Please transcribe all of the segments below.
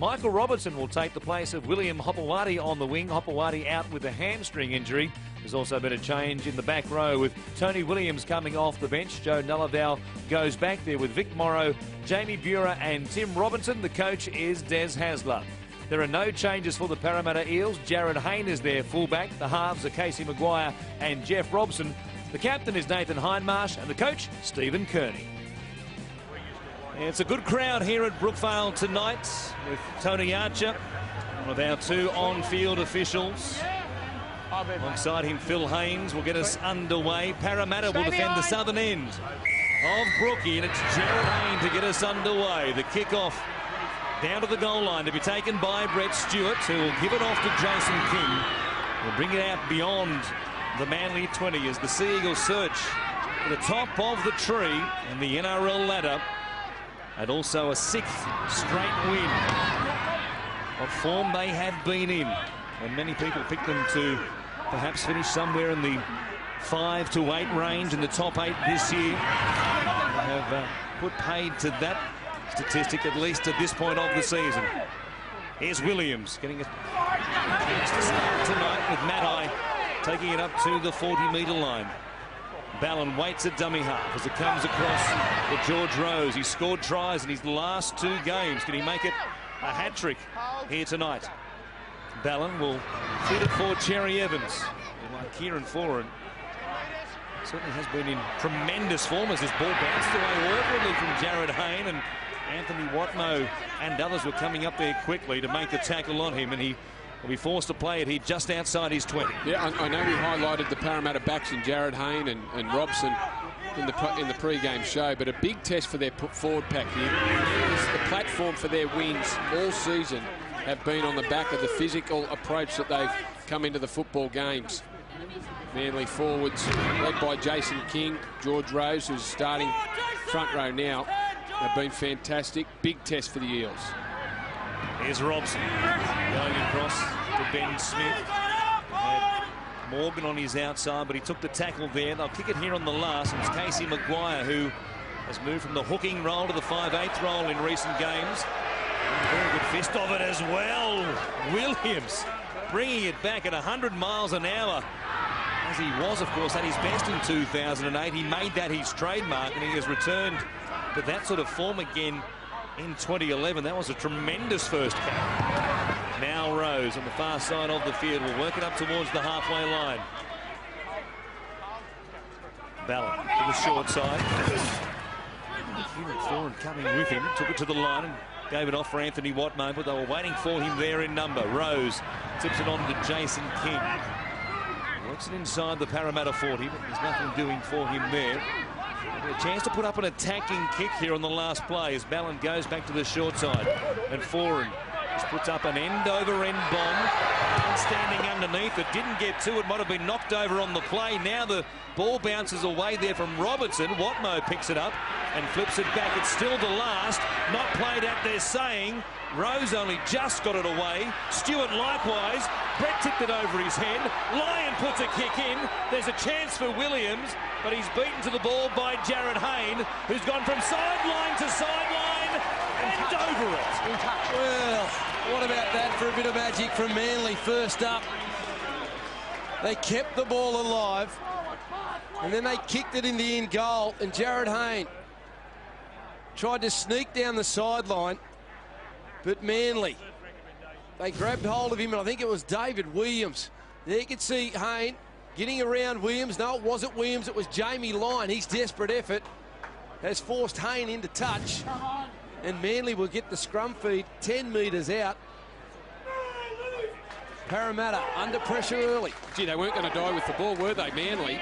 Michael Robertson will take the place of William Hopewadi on the wing. Hopewadi out with a hamstring injury. There's also been a change in the back row with Tony Williams coming off the bench. Joe Nullavow goes back there with Vic Morrow, Jamie Buhrer and Tim Robinson. The coach is Des Hasler. There are no changes for the Parramatta Eels. Jared Hayne is their fullback. The halves are Casey Maguire and Jeff Robson. The captain is Nathan Hindmarsh and the coach, Stephen Kearney. It's a good crowd here at Brookvale tonight with Tony Archer, one of our two on-field officials. Alongside him, Phil Haynes will get us underway. Parramatta will defend the southern end of Brooky, and it's Jared Hayne to get us underway. The kick-off down to the goal line to be taken by Brett Stewart, who will give it off to Jason King. He'll bring it out beyond the Manly 20 as the Sea Eagles search for the top of the tree in the NRL ladder. And also a sixth straight win. What form they have been in. And many people picked them to perhaps finish somewhere in the 5 to 8 range in the top 8 this year. They have put paid to that statistic at least at this point of the season. Here's Williams getting a chance to start tonight with Matai taking it up to the 40-metre line. Ballon waits at dummy half as it comes across for George Rose. He scored tries in his last 2 games. Can he make it a hat-trick here tonight? Ballon will feed it for Cherry Evans. Like Kieran Foran certainly has been in tremendous form as this ball bounced away awkwardly from Jared Hayne, and Anthony Watmo and others were coming up there quickly to make the tackle on him, and he will be forced to play it here just outside his 20. Yeah, I know we highlighted the Parramatta backs in Jared Hayne and Robson in the pre-game show, but a big test for their forward pack here. The platform for their wins all season have been on the back of the physical approach that they've come into the football games. Manly forwards led by Jason King, George Rose, who's starting front row now, have been fantastic. Big test for the Eels. Here's Robson going across to Ben Smith. Had Morgan on his outside, but he took the tackle there. They'll kick it here on the last. It's Casey Maguire who has moved from the hooking role to the 5/8 role in recent games. Very good fist of it as well. Williams bringing it back at 100 miles an hour. As he was, of course, at his best in 2008. He made that his trademark, and he has returned to that sort of form again in 2011. That was a tremendous first cap. Now Rose on the far side of the field will work it up towards the halfway line. Ballon to the short side. Kieran Foran coming with him, took it to the line and gave it off for Anthony Watmo, but they were waiting for him there in number. Rose tips it on to Jason King. Works it inside the Parramatta 40, but there's nothing doing for him there. A chance to put up an attacking kick here on the last play as Ballon goes back to the short side. And Foran just puts up an end-over-end bomb. And standing underneath it, didn't get to it, might have been knocked over on the play. Now the ball bounces away there from Robertson. Watmo picks it up and flips it back. It's still the last, not played at, they're saying. Rose only just got it away. Stewart likewise. Brett tipped it over his head. Lyon puts a kick in. There's a chance for Williams, but he's beaten to the ball by Jared Hayne, who's gone from sideline to sideline and over it. Well, what about that for a bit of magic from Manly? First up, they kept the ball alive, and then they kicked it in the end goal, and Jared Hayne tried to sneak down the sideline, but Manly, they grabbed hold of him, and I think it was David Williams. There you can see Hayne getting around Williams. No, it wasn't Williams, it was Jamie Lyon. His desperate effort has forced Hayne into touch, and Manly will get the scrum feed 10 metres out. Parramatta under pressure early. Gee, they weren't going to die with the ball, were they, Manly?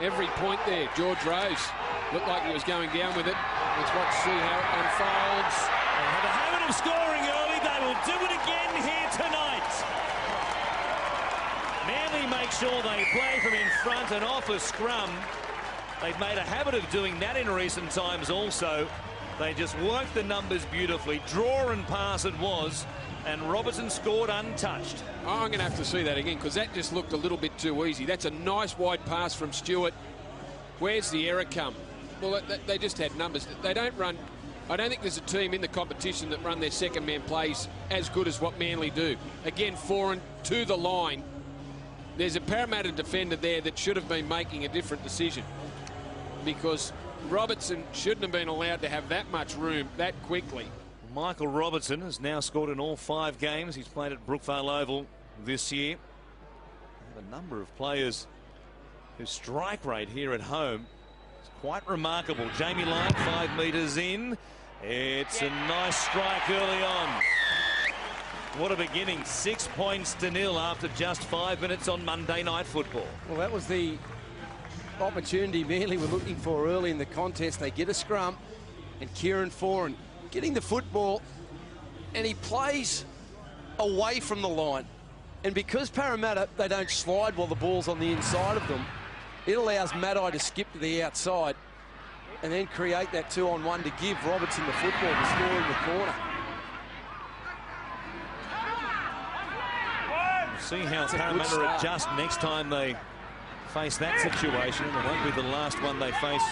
Every point there. George Rose looked like he was going down with it. Let's watch, see how it unfolds. They have a habit of scoring early. They will do it again here tonight. Manly make sure they play from in front and off a scrum. They've made a habit of doing that in recent times also. They just worked the numbers beautifully. Draw and pass it was, and Robertson scored untouched. I'm going to have to see that again because that just looked a little bit too easy. That's a nice wide pass from Stewart. Where's the error come? Well, they just had numbers. They don't run I don't think there's a team in the competition that run their second man plays as good as what Manly do. Again, foreign to the line. There's a Parramatta defender there that should have been making a different decision, because Robertson shouldn't have been allowed to have that much room that quickly. Michael Robertson has now scored in all 5 games he's played at Brookvale Oval this year. The number of players whose strike rate here at home is quite remarkable. Jamie Lyon, 5 metres in. It's a nice strike early on. What a beginning. 6 points to 0 after just 5 minutes on Monday Night Football. Well, that was the opportunity Manly were looking for early in the contest. They get a scrum, and Kieran Foran getting the football, and he plays away from the line. And because Parramatta, they don't slide while the ball's on the inside of them, it allows Maddai to skip to the outside and then create that 2-on-1 to give Robertson the football to score in the corner. See how Parramatta adjust next time they face that situation. And it won't be the last one they face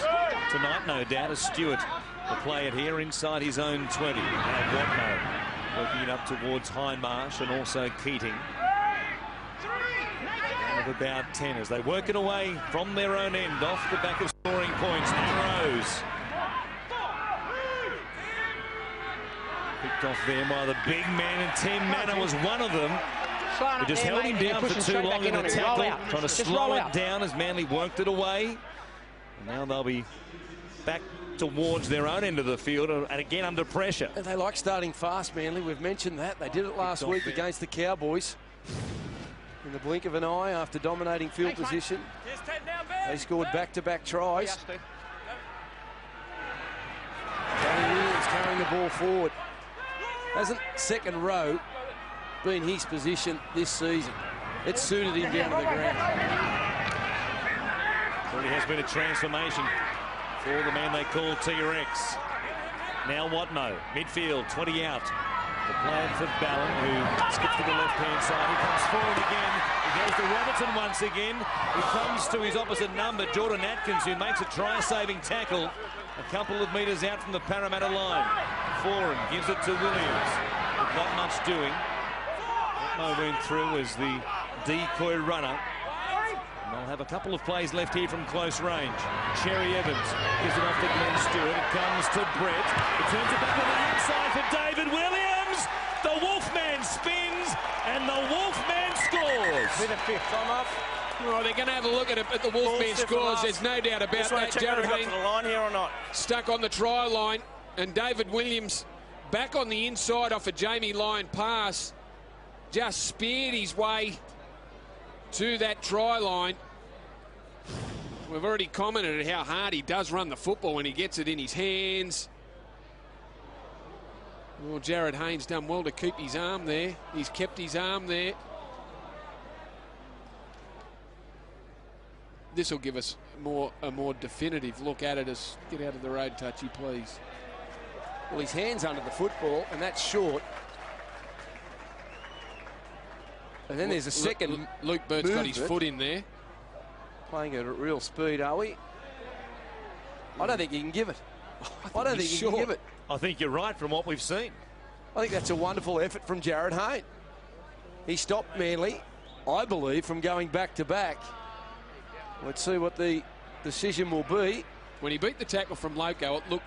tonight, no doubt, as Stewart will play it here inside his own 20. And Watno working it up towards Hindmarsh and also Keating. Of about 10 as they work it away from their own end off the back of scoring points. Arrows picked off there by the big man, and Tim Manor was one of them. He just held him down for too long in the tackle, trying to slow it down as Manly worked it away. And now they'll be back towards their own end of the field and again under pressure. And they like starting fast, Manly. We've mentioned that. They did it last week against the Cowboys. In the blink of an eye, after dominating field position, they scored back-to-back tries. Danny Williams carrying the ball forward. Hasn't second row been his position this season? It suited him down to the ground. Really has been a transformation for the man they call T-Rex. Now Watno, midfield, 20 out. The plan for Ballon, who skips to the left-hand side. He comes forward again. He goes to Robertson once again. He comes to his opposite number, Jordan Atkins, who makes a try-saving tackle a couple of metres out from the Parramatta line. Foran gives it to Williams. With not much doing. Mo went through as the decoy runner. And they'll have a couple of plays left here from close range. Cherry Evans gives it off to Glenn Stewart. It comes to Brett. It turns it back on the inside for David Williams. The Wolfman spins, and the Wolfman scores. With a fifth time off. Well, they're going to have a look at it, but the Wolfman scores. There's no doubt about that. Jared got to the line here or not. Stuck on the try line, and David Williams back on the inside off a Jamie Lyon pass. Just speared his way to that try line. We've already commented on how hard he does run the football when he gets it in his hands. Well, Jared Haynes done well to keep his arm there. He's kept his arm there. This will give us a more definitive look at it. As get out of the road, Touchy, please. Well, his hand's under the football, and that's short. And then there's a second. Luke Bird's got his foot in there. Playing it at real speed, are we? I don't think you can give it. I don't think you can give it. I think you're right from what we've seen. I think that's a wonderful effort from Jared Hayne. He stopped Manly, I believe, from going back-to-back. Let's see what the decision will be. When he beat the tackle from Loco, it looked...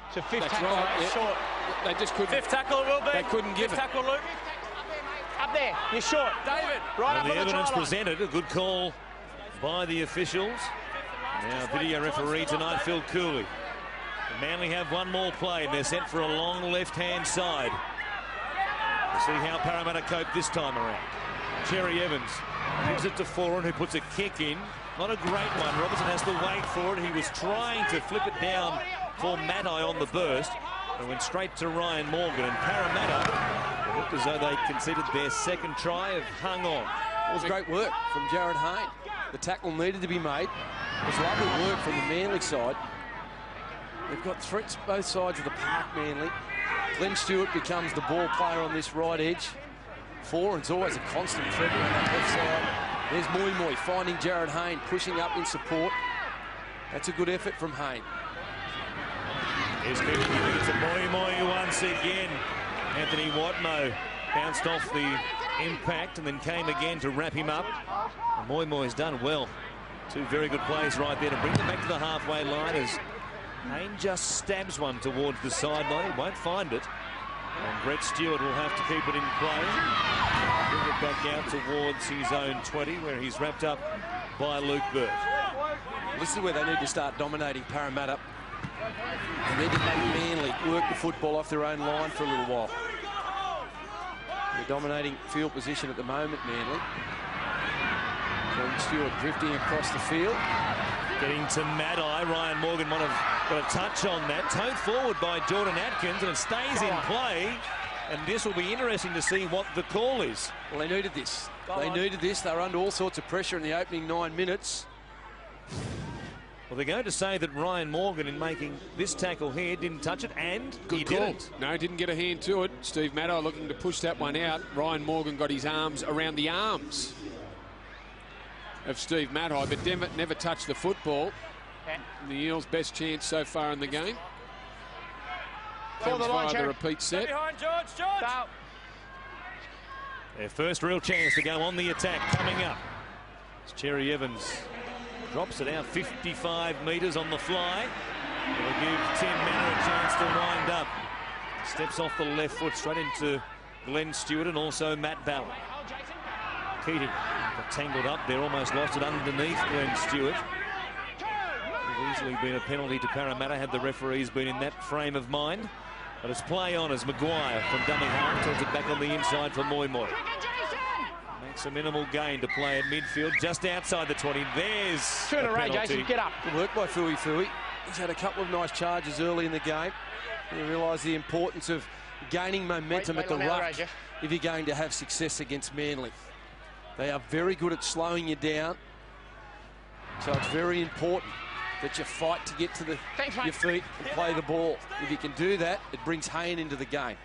It's a fifth tackle, right, yeah. short. They just couldn't... Fifth tackle it will be. They couldn't give fifth it. tackle, Luke. Up there, you're short. David, right up And on the the evidence try line. presented, a good call by the officials. Now video referee tonight, Phil Cooley. The Manly have one more play, and they're sent for a long left-hand side. We'll see how Parramatta cope this time around. Cherry Evans gives it to Foran, who puts a kick in. Not a great one. Robertson has to wait for it. He was trying to flip it down for Maddai on the burst, and went straight to Ryan Morgan. And Parramatta, it looked as though they conceded their second try, have hung on. It was great work from Jared Hayne. The tackle needed to be made. It was lovely work from the Manly side. They've got threats both sides of the park, Manly. Glenn Stewart becomes the ball player on this right edge. Foran's always a constant threat on that left side. There's Moy finding Jared Hayne, pushing up in support. That's a good effort from Hayne. Here's Cooper giving it to Moi once again. Anthony Watmo bounced off the impact and then came again to wrap him up. And Moi's done well. Two very good plays right there to bring them back to the halfway line as Hayne just stabs one towards the sideline. He won't find it. And Brett Stewart will have to keep it in play. Bring it back out towards his own 20 where he's wrapped up by Luke Burt. This is where they need to start dominating Parramatta. They need to make Manly work the football off their own line for a little while. They're dominating field position at the moment, Manly. Stewart drifting across the field. Getting to Maddie. Ryan Morgan might have got a touch on that. Towed forward by Jordan Atkins, and it stays in play. And this will be interesting to see what the call is. Well, they needed this. They needed this. They were under all sorts of pressure in the opening 9 minutes. Well, they're going to say that Ryan Morgan, in making this tackle here, didn't touch it, and good call. Didn't. No, didn't get a hand to it. Steve Maddie looking to push that one out. Ryan Morgan got his arms around the arms of Steve Maddie, but never touched the football. The Eels' best chance so far in the game. Comes via the repeat set. Behind George. Their first real chance to go on the attack coming up. As Cherry Evans drops it out 55 metres on the fly. It'll give Tim Manor a chance to wind up. Steps off the left foot straight into Glenn Stewart and also Matt Ballard. Keating got tangled up there, almost lost it underneath Glenn Stewart. It would easily been a penalty to Parramatta had the referees been in that frame of mind. But it's play on as Maguire from dummy half turns it back on the inside for Moi. Makes a minimal gain to play at midfield, just outside the 20. There's turn around, Jason. Get up. Good work by Fui. He's had a couple of nice charges early in the game. You realise the importance of gaining momentum at the ruck if you're going to have success against Manly. They are very good at slowing you down, so it's very important that you fight to get to your feet and play the ball. If you can do that, it brings Hayne into the game.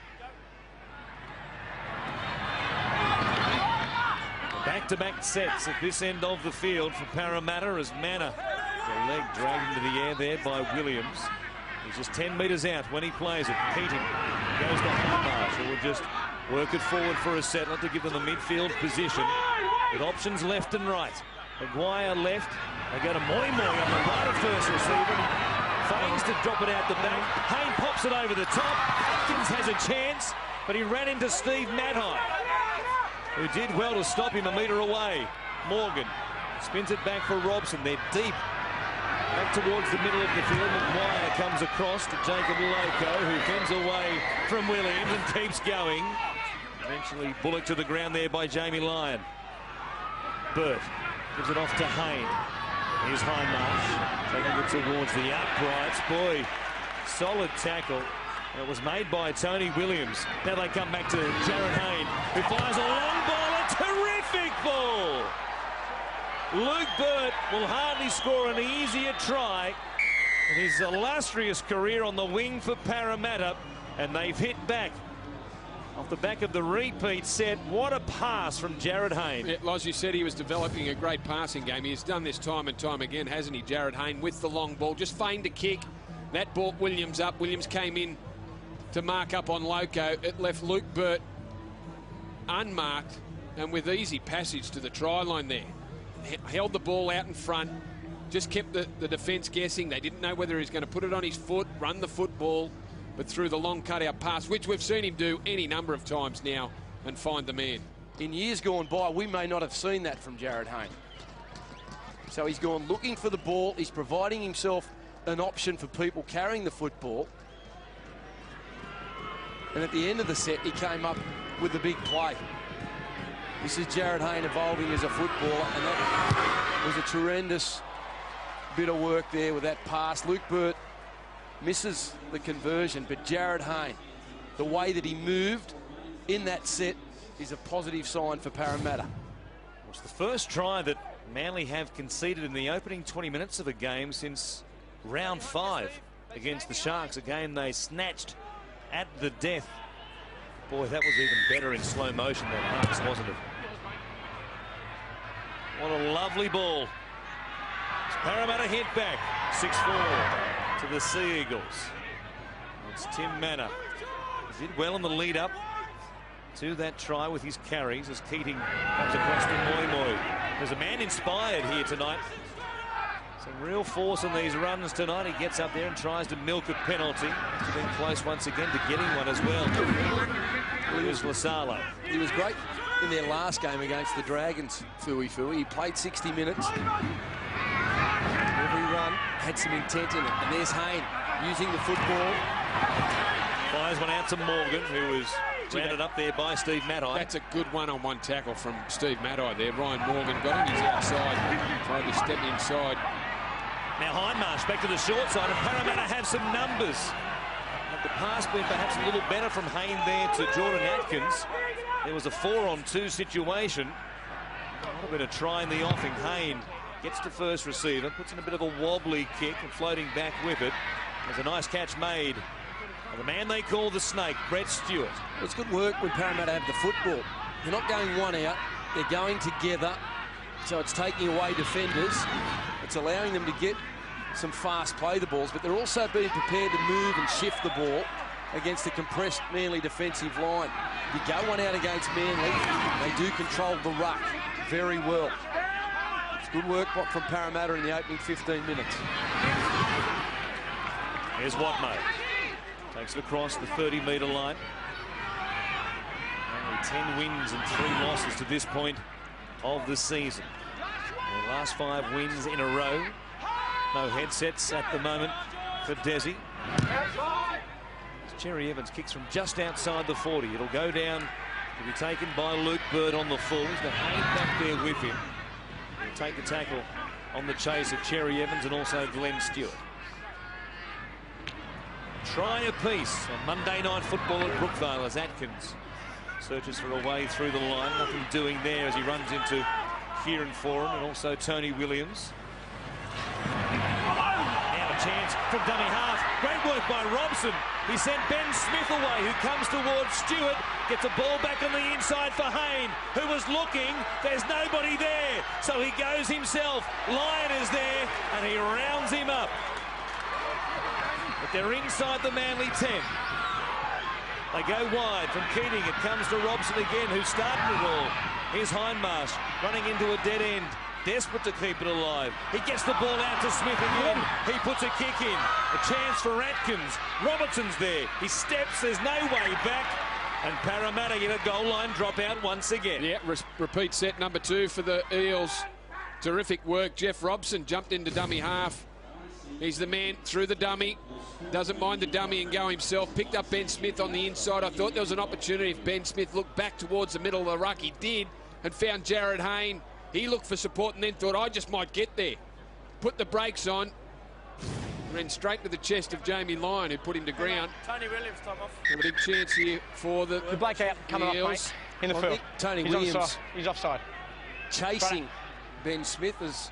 Back-to-back sets at this end of the field for Parramatta as Manor, the leg dragged into the air there by Williams. He's just 10 metres out when he plays it. Keating goes to Hindmarsh, who will just work it forward for a settler to give them a midfield position with options left and right. Maguire left. They go to Moi on the right of first receiver. Feigns to drop it out the back. Hayne pops it over the top. Atkins has a chance, but he ran into Steve Maddie, who did well to stop him a metre away. Morgan spins it back for Robson. They're deep. Back towards the middle of the field. Maguire comes across to Jacob Loco, who fends away from Williams and keeps going. Eventually Bullock to the ground there by Jamie Lyon. Burt gives it off to Hayne. Here's Hindmarsh taking it towards the uprights. Boy, solid tackle. And it was made by Tony Williams. Now they come back to Jared Hayne, who fires a long ball, a terrific ball. Luke Burt will hardly score an easier try in his illustrious career on the wing for Parramatta, and they've hit back. Off the back of the repeat set, what a pass from Jared Hayne. Yeah, as you said, he was developing a great passing game. He's done this time and time again, hasn't he, Jared Hayne, with the long ball. Just feigned a kick. That brought Williams up. Williams came in to mark up on Loco. It left Luke Burt unmarked and with easy passage to the try line there. Held the ball out in front, just kept the defence guessing. They didn't know whether he was going to put it on his foot, run the football, but through the long cutout pass, which we've seen him do any number of times now, and find the man. In years gone by, we may not have seen that from Jared Hayne. So he's gone looking for the ball. He's providing himself an option for people carrying the football. And at the end of the set, he came up with the big play. This is Jared Hayne evolving as a footballer, and that was a tremendous bit of work there with that pass. Luke Burt misses the conversion, but Jared Hayne, the way that he moved in that set is a positive sign for Parramatta. It's the first try that Manly have conceded in the opening 20 minutes of a game since round 5 against the Sharks, a game they snatched at the death. Boy, that was even better in slow motion, that pass, wasn't it? What a lovely ball. Parramatta hit back 6-4 to the Sea Eagles. It's Tim Manor. He did well in the lead up to that try with his carries as Keating comes across to Moy. There's a man inspired here tonight. Some real force in these runs tonight. He gets up there and tries to milk a penalty. He's been close once again to getting one as well. Here's Lasalo. He was great in their last game against the Dragons, Fui. He played 60 minutes. Every run had some intent in it. And there's Hayne using the football. Fires one out to Morgan, who was rounded up there by Steve Maddie. That's a good one-on-one tackle from Steve Maddie there. Ryan Morgan got on his outside, tried to step inside. Now Hindmarsh back to the short side, and Parramatta have some numbers. Had the pass been perhaps a little better from Hayne there to Jordan Atkins, there was a 4-on-2 situation. Might have been a try in the offing. Hayne gets to first receiver, puts in a bit of a wobbly kick and floating back with it. There's a nice catch made by the man they call the Snake, Brett Stewart. It's good work when Parramatta have the football. They're not going one out, they're going together. So it's taking away defenders. It's allowing them to get some fast play the balls, but they're also being prepared to move and shift the ball against the compressed Manly defensive line. If you go one out against Manly, they do control the ruck very well. It's good work from Parramatta in the opening 15 minutes. Here's Watmo. Takes it across the 30-metre line. Only 10 wins and 3 losses to this point of the season. The last 5 wins in a row. No headsets at the moment for Desi. Cherry Evans kicks from just outside the 40. It'll go down to be taken by Luke Bird on the full. He's got Hayne back there with him. He'll take the tackle on the chase of Cherry Evans and also Glenn Stewart. Try apiece on Monday Night Football at Brookvale as Atkins searches for a way through the line. Nothing doing there as he runs into Kieran Foran and also Tony Williams. Now a chance from dummy half. Great work by Robson. He sent Ben Smith away, who comes towards Stewart. Gets a ball back on the inside for Hayne, who was looking. There's nobody there, so he goes himself. Lyon is there, and he rounds him up. But they're inside the Manly 10. They go wide from Keating. It comes to Robson again, who started it all. Here's Hindmarsh running into a dead end. Desperate to keep it alive. He gets the ball out to Smith again. He puts a kick in. A chance for Atkins. Robertson's there. He steps. There's no way back. And Parramatta get a goal line dropout once again. Yeah, repeat set number 2 for the Eels. Terrific work. Jeff Robson jumped into dummy half. He's the man through the dummy. Doesn't mind the dummy and go himself. Picked up Ben Smith on the inside. I thought there was an opportunity if Ben Smith looked back towards the middle of the ruck. He did, and found Jared Hayne. He looked for support and then thought, I just might get there. Put the brakes on. Ran straight to the chest of Jamie Lyon, who put him to ground. Tony Williams, time off. A big chance here for the Blake out, coming Eels. up, mate, in the I field. think Tony He's Williams offside. He's offside. chasing Ben Smith has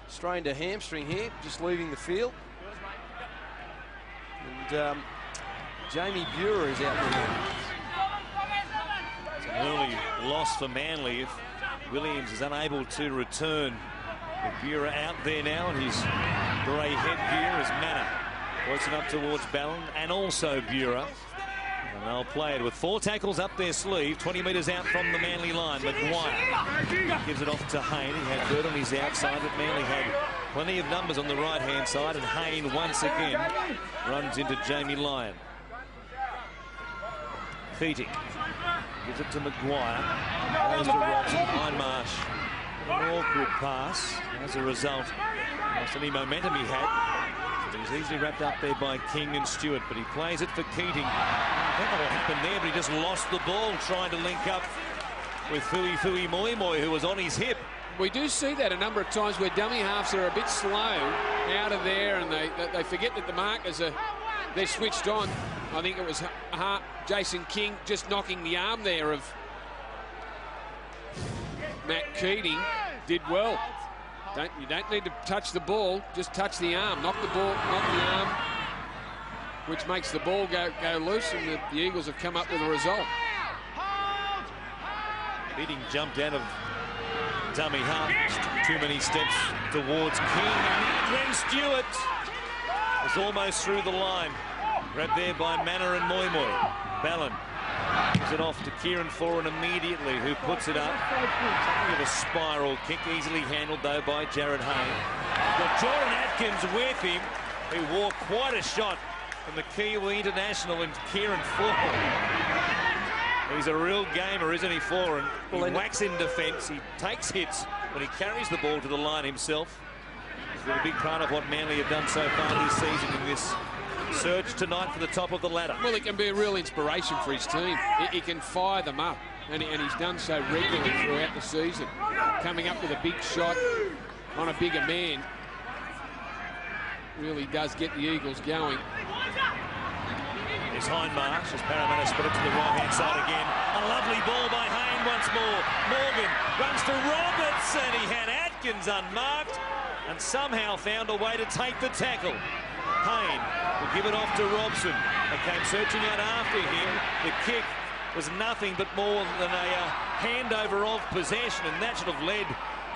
strained a hamstring here, just leaving the field. And Jamie Buer is out there. It's an early loss for Manly if Williams is unable to return. With Buer out there now, and his grey headgear as Manor works it up towards Ballon and also Buer. And they'll play it with 4 tackles up their sleeve, 20 metres out from the Manly line. McGuire gives it off to Hayne. He had Bird on his outside, but Manly had plenty of numbers on the right-hand side, and Hayne once again runs into Jamie Lyon. Keating gives it to McGuire. Goes to Robson. Hindmarsh. An awkward pass. As a result, lost any momentum he had. He's easily wrapped up there by King and Stewart, but he plays it for Keating. I don't know what happened there, but he just lost the ball trying to link up with Fui Moi, who was on his hip. We do see that a number of times where dummy halves are a bit slow out of there, and they forget that the markers are they're switched on. I think it was Jason King just knocking the arm there of Matt Keating. Did well. You don't need to touch the ball, just touch the arm. Knock the ball, knock the arm, which makes the ball go loose, and the Eagles have come up with a result. Keating jumped out of dummy half. Too many steps towards King. Glenn Stewart is almost through the line. Grabbed there by Manor and Moi Moi. Ballon gives it off to Kieran Foran immediately, who puts it up. Something of a spiral kick, easily handled though by Jared Hayne. Got Jordan Atkins with him, who wore quite a shot from the Kiwi international and Kieran Foran. He's a real gamer, isn't he, Foran? He whacks in defence, he takes hits when he carries the ball to the line himself. He's been a big part of what Manly have done so far this season in this surge tonight for the top of the ladder. Well, he can be a real inspiration for his team. He can fire them up, and he's done so regularly throughout the season. Coming up with a big shot on a bigger man really does get the Eagles going. It's Hindmarsh as Parramatta split it to the right-hand side again. A lovely ball by Hayne once more. Morgan runs to Roberts, and he had Atkins unmarked and somehow found a way to take the tackle. Hayne will give it off to Robson. They came searching out after him. The kick was nothing but more than a handover of possession, and that should have led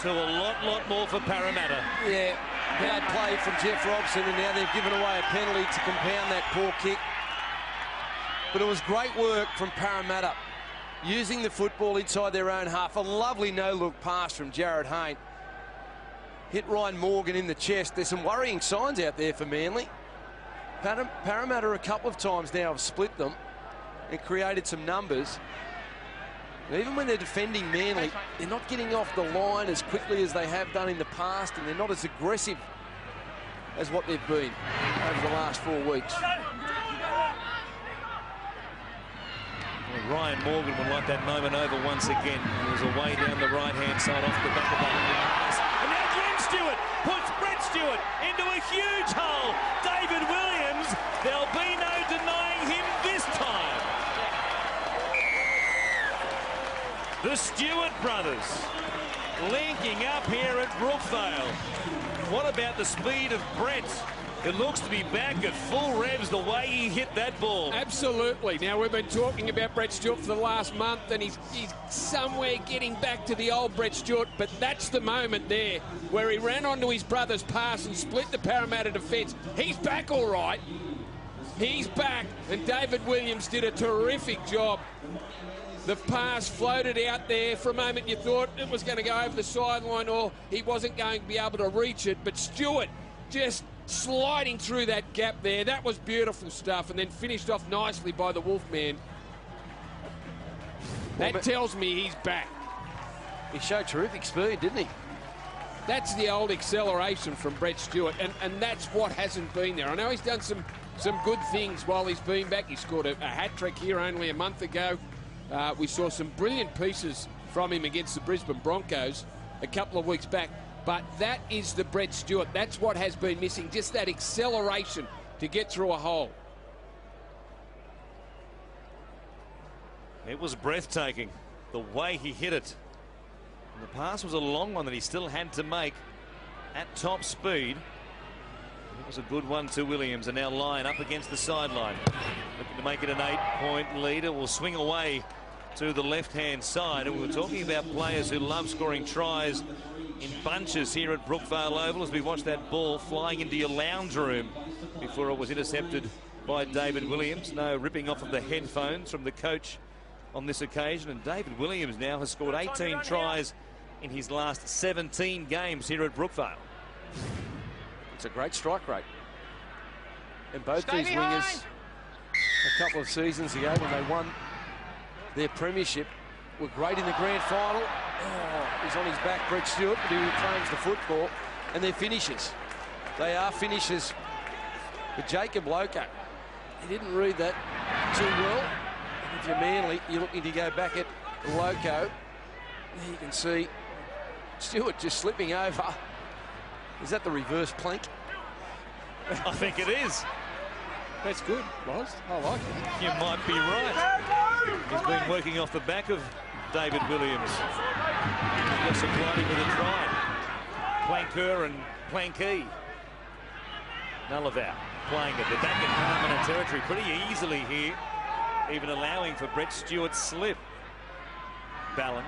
to a lot more for Parramatta. Yeah, bad play from Jeff Robson, and now they've given away a penalty to compound that poor kick. But it was great work from Parramatta, using the football inside their own half. A lovely no-look pass from Jared Hayne. Hit Ryan Morgan in the chest. There's some worrying signs out there for Manly. Parramatta a couple of times now have split them and created some numbers. And even when they're defending Manly, they're not getting off the line as quickly as they have done in the past, and they're not as aggressive as what they've been over the last 4 weeks. Ryan Morgan will like that moment over once again. He was away down the right-hand side off the back of the pass. And now Glenn Stewart puts Brett Stewart into a huge hole. David Williams, there'll be no denying him this time. The Stewart brothers linking up here at Brookvale. What about the speed of Brett? It looks to be back at full revs the way he hit that ball. Absolutely. Now, we've been talking about Brett Stewart for the last month, and he's somewhere getting back to the old Brett Stewart, but that's the moment there where he ran onto his brother's pass and split the Parramatta defence. He's back all right. He's back, and David Williams did a terrific job. The pass floated out there. For a moment, you thought it was going to go over the sideline or he wasn't going to be able to reach it, but Stewart just sliding through that gap there. That was beautiful stuff, and then finished off nicely by the Wolfman. That tells me he's back. He showed terrific speed, didn't he? That's the old acceleration from Brett Stewart, and that's what hasn't been there. I know he's done some good things while he's been back. He scored a hat-trick here only a month ago. We saw some brilliant pieces from him against the Brisbane Broncos a couple of weeks back. But that is the Brett Stewart. That's what has been missing, just that acceleration to get through a hole. It was breathtaking, the way he hit it. And the pass was a long one that he still had to make at top speed. It was a good one to Williams, and now Lyon up against the sideline. Looking to make it an 8-point lead. It will swing away to the left-hand side. And we were talking about players who love scoring tries in bunches here at Brookvale Oval as we watch that ball flying into your lounge room before it was intercepted by David Williams. No ripping off of the headphones from the coach on this occasion, and David Williams now has scored 18 tries in his last 17 games here at Brookvale. It's a great strike rate. And both these wingers a couple of seasons ago when they won their premiership were great in the grand final. Oh, he's on his back, Brett Stewart, but he reclaims the football, and they're finishers. They are finishers. But Jacob Loco, he didn't read that too well. And if you're Manly, you're looking to go back at Loco. There you can see Stewart just slipping over. Is that the reverse plank? I think it is. That's good, Loz. I like it. You might be right. He's been working off the back of David Williams. Just supplied him with a try. Planker and Plankey. Nullivar playing it. They're back in Parramatta territory pretty easily here, even allowing for Brett Stewart's slip. Ballon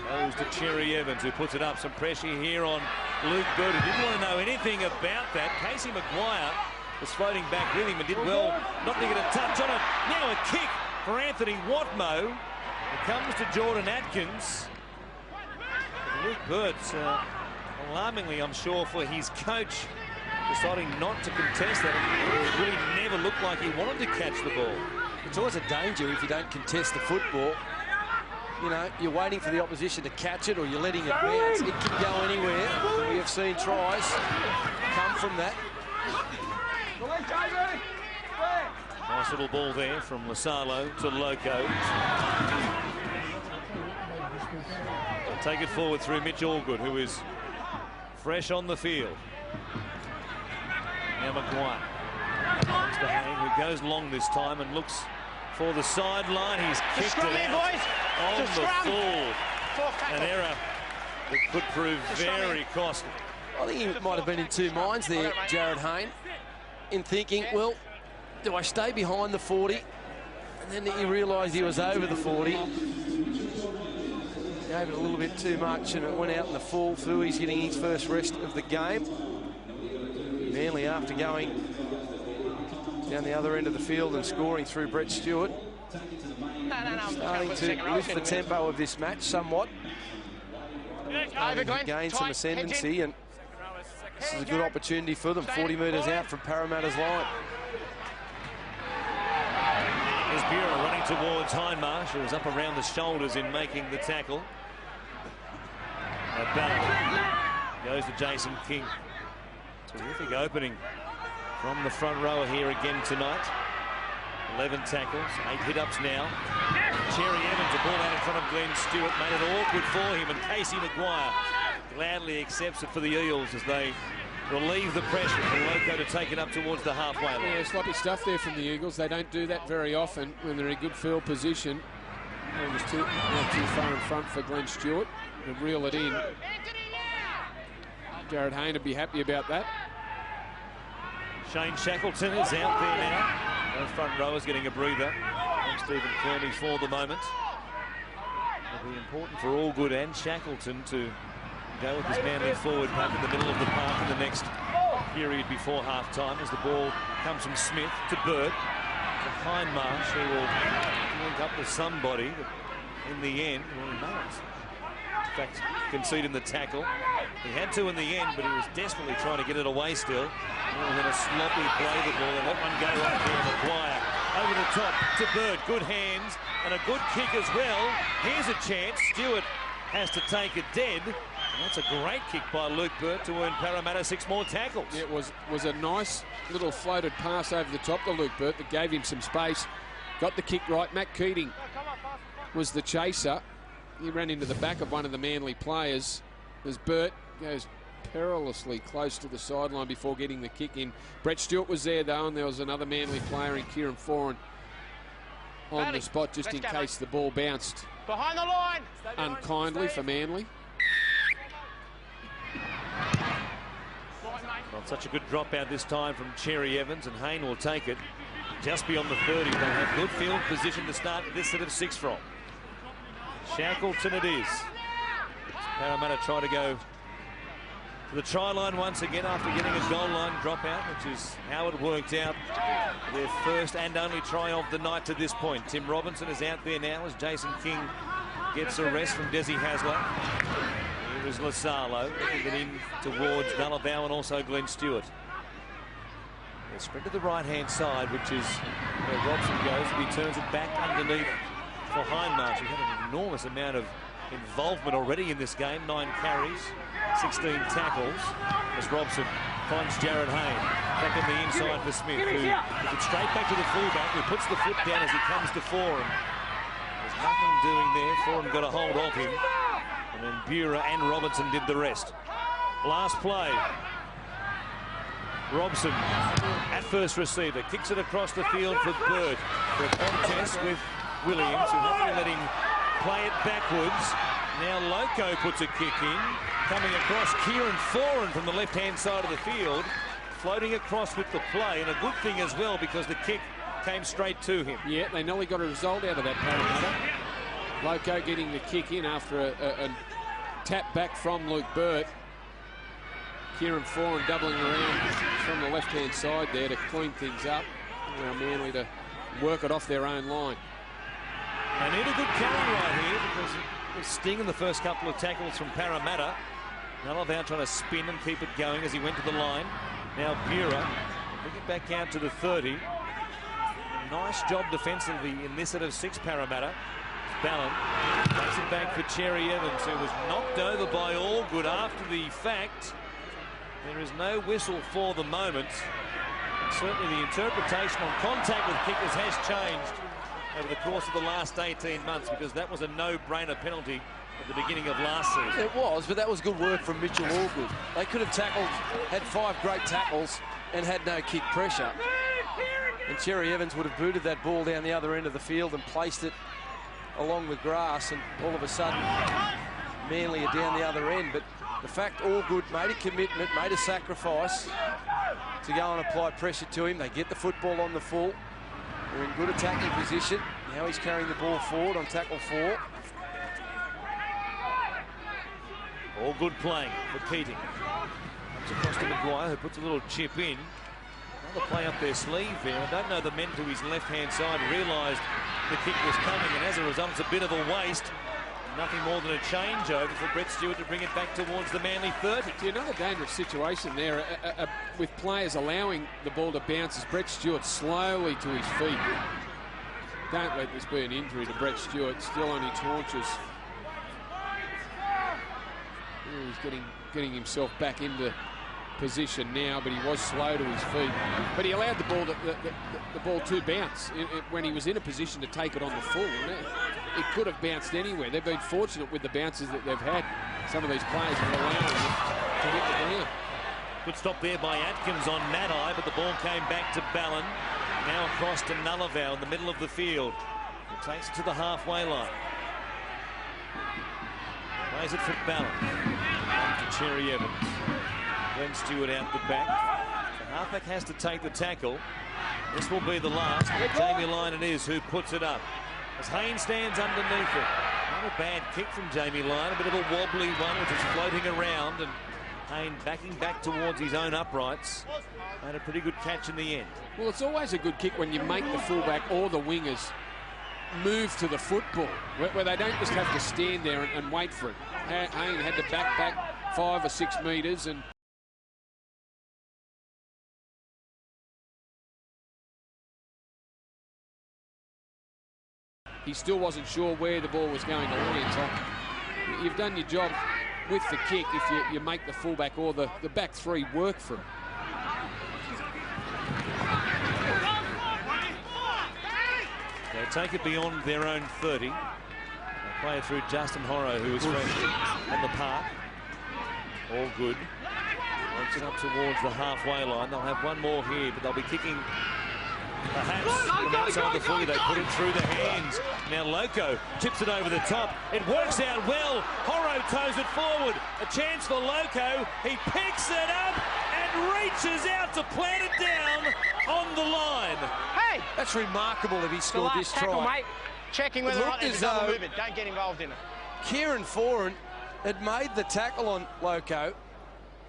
goes to Cherry Evans, who puts it up. Some pressure here on Luke Bird, who didn't want to know anything about that. Casey Maguire was floating back with him and did well not to get a touch on it. Now a kick for Anthony Watmo. It comes to Jordan Atkins. Luke Burt's alarmingly, I'm sure, for his coach, deciding not to contest that. It really never looked like he wanted to catch the ball. It's always a danger if you don't contest the football. You know, you're waiting for the opposition to catch it or you're letting it bounce. It can go anywhere. We have seen tries come from that. Nice little ball there from Lasalo to Loco. Take it forward through Mitch Allgood, who is fresh on the field. Now Maguire. Mr. Hayne, who goes long this time and looks for the sideline. He's kicked it out on the full. An error that could prove very costly. I think he might have been in two minds there, Jared Hayne, in thinking, well, do I stay behind the 40? And then he realised he was over the 40. Gave it a little bit too much and it went out in the full. Fui's getting his first rest of the game. Manly, after going down the other end of the field and scoring through Brett Stewart, starting to lift the tempo of this match somewhat. Gain some ascendancy, and this is a good opportunity for them. 40 metres out from Parramatta's line. There's Bureau running towards Hindmarsh, who was up around the shoulders in making the tackle. Back goes to Jason King. Terrific opening from the front rower here again tonight. 11 tackles, 8 hit-ups now. Cherry Evans, a ball out in front of Glenn Stewart, made it awkward for him, and Casey Maguire gladly accepts it for the Eels as they relieve the pressure for Loco to take it up towards the halfway line. Yeah, sloppy stuff there from the Eagles. They don't do that very often when they're in good field position. Almost too far in front for Glenn Stewart to reel it in. Jared Hayne would be happy about that. Shane Shackleton is out there now. Those front rowers getting a breather from Stephen Kearney for the moment. It'll be important for Allgood and Shackleton to go with this Manly forward pack in the middle of the park in the next period before half-time as the ball comes from Smith to Bird to Hindmarsh, who will link up with somebody, but in the end, well, he not. In fact, conceding the tackle. He had to in the end, but he was desperately trying to get it away still. And then a sloppy play the ball, and let one go right there. Maguire over the top to Bird. Good hands and a good kick as well. Here's a chance. Stewart has to take it dead. And that's a great kick by Luke Burt to earn Parramatta 6 more tackles. Yeah, it was a nice little floated pass over the top to Luke Burt that gave him some space. Got the kick right. Matt Keating was the chaser. He ran into the back of one of the Manly players as Burt goes perilously close to the sideline before getting the kick in. Brett Stewart was there though, and there was another Manly player in Kieran Foran on the spot just in case the ball bounced behind the line unkindly for Manly. Not such a good drop out this time from Cherry Evans, and Hayne will take it just beyond the 30. They'll have good field position to start this set of 6 from. Shackleton it is. Parramatta try to go to the try line once again after getting a goal line dropout, which is how it worked out. Their first and only try of the night to this point. Tim Robinson is out there now as Jason King gets a rest from Desi Hasler. Here is Lasalo looking it in towards Nullarbau and also Glenn Stewart. They're spread to the right-hand side, which is where Robson goes. He turns it back underneath for Hindmarsh. He had an enormous amount of involvement already in this game. 9 carries, 16 tackles. As Robson finds Jared Hayne back on the inside for Smith, who puts it straight back to the fullback, who puts the foot down as he comes to Foran. There's nothing doing there. Foran got a hold of him. And then Bureau and Robinson did the rest. Last play. Robson at first receiver, kicks it across the field for Bird for a contest with Williams, who hopefully let him play it backwards. Now Loco puts a kick in, coming across Kieran Foran from the left-hand side of the field, floating across with the play, and a good thing as well because the kick came straight to him. Yeah, they nearly got a result out of that, Parramatta. Loco getting the kick in after a tap back from Luke Burt. Kieran Foran doubling around from the left-hand side there to clean things up. Now Manly to work it off their own line. They need a good carry right here because it was Sting in the first couple of tackles from Parramatta. Nalaval trying to spin and keep it going as he went to the line. Now Buehrer, bring it back out to the 30. Nice job defensively in this set of 6 Parramatta. Ballon takes it back for Cherry Evans, who was knocked over by Allgood after the fact. There is no whistle for the moment. And certainly the interpretation on contact with kickers has changed over the course of the last 18 months, because that was a no-brainer penalty at the beginning of last season. It was, but that was good work from Mitchell Allgood. They could have tackled, had 5 great tackles and had no kick pressure. And Cherry Evans would have booted that ball down the other end of the field and placed it along the grass, and all of a sudden Manly are down the other end. But the fact Allgood made a commitment, made a sacrifice to go and apply pressure to him. They get the football on the full. They're in good attacking position. Now he's carrying the ball forward on tackle 4. Allgood playing for Keating. Comes across to Maguire, who puts a little chip in. Another play up their sleeve there. I don't know the men to his left-hand side realised the kick was coming, and as a result it's a bit of a waste. Nothing more than a changeover for Brett Stewart to bring it back towards the Manly 30. Another dangerous situation there with players allowing the ball to bounce as Brett Stewart slowly to his feet. Don't let this be an injury to Brett Stewart. Still only taunches. He's getting himself back into position now, but he was slow to his feet. But he allowed the ball to bounce when he was in a position to take it on the full. It could have bounced anywhere. They've been fortunate with the bounces that they've had. Some of these players are allowing it to hit the ground. Good stop there by Atkins on Matai, but the ball came back to Ballon. Now across to Nalaval in the middle of the field. He takes it to the halfway line. Plays it for Ballon. To Cherry Evans. Glenn Stewart out the back. The halfback has to take the tackle. This will be the last. Jamie Lyon it is who puts it up. As Hayne stands underneath it. Not a bad kick from Jamie Lyon. A bit of a wobbly one which is floating around. And Hayne backing back towards his own uprights. Made a pretty good catch in the end. Well, it's always a good kick when you make the fullback or the wingers move to the football, where they don't just have to stand there and wait for it. Hayne had to back 5 or 6 metres, and he still wasn't sure where the ball was going to land. So you've done your job with the kick if you make the fullback or the back 3 work for him. They take it beyond their own 30. They play it through Justin Horrow, who is fresh on the park. All good. Wants it up towards the halfway line. They'll have one more here, but they'll be kicking perhaps from outside the 40. They put it through the hands. Now Loco chips it over the top. It works out well. Horrow toes it forward. A chance for Loco. He picks it up and reaches out to plant it down on the line. Hey! That's remarkable if he scored this tackle, try. mate. Checking whether or not there's a double movement. Don't get involved in it. Kieran Foran had made the tackle on Loco.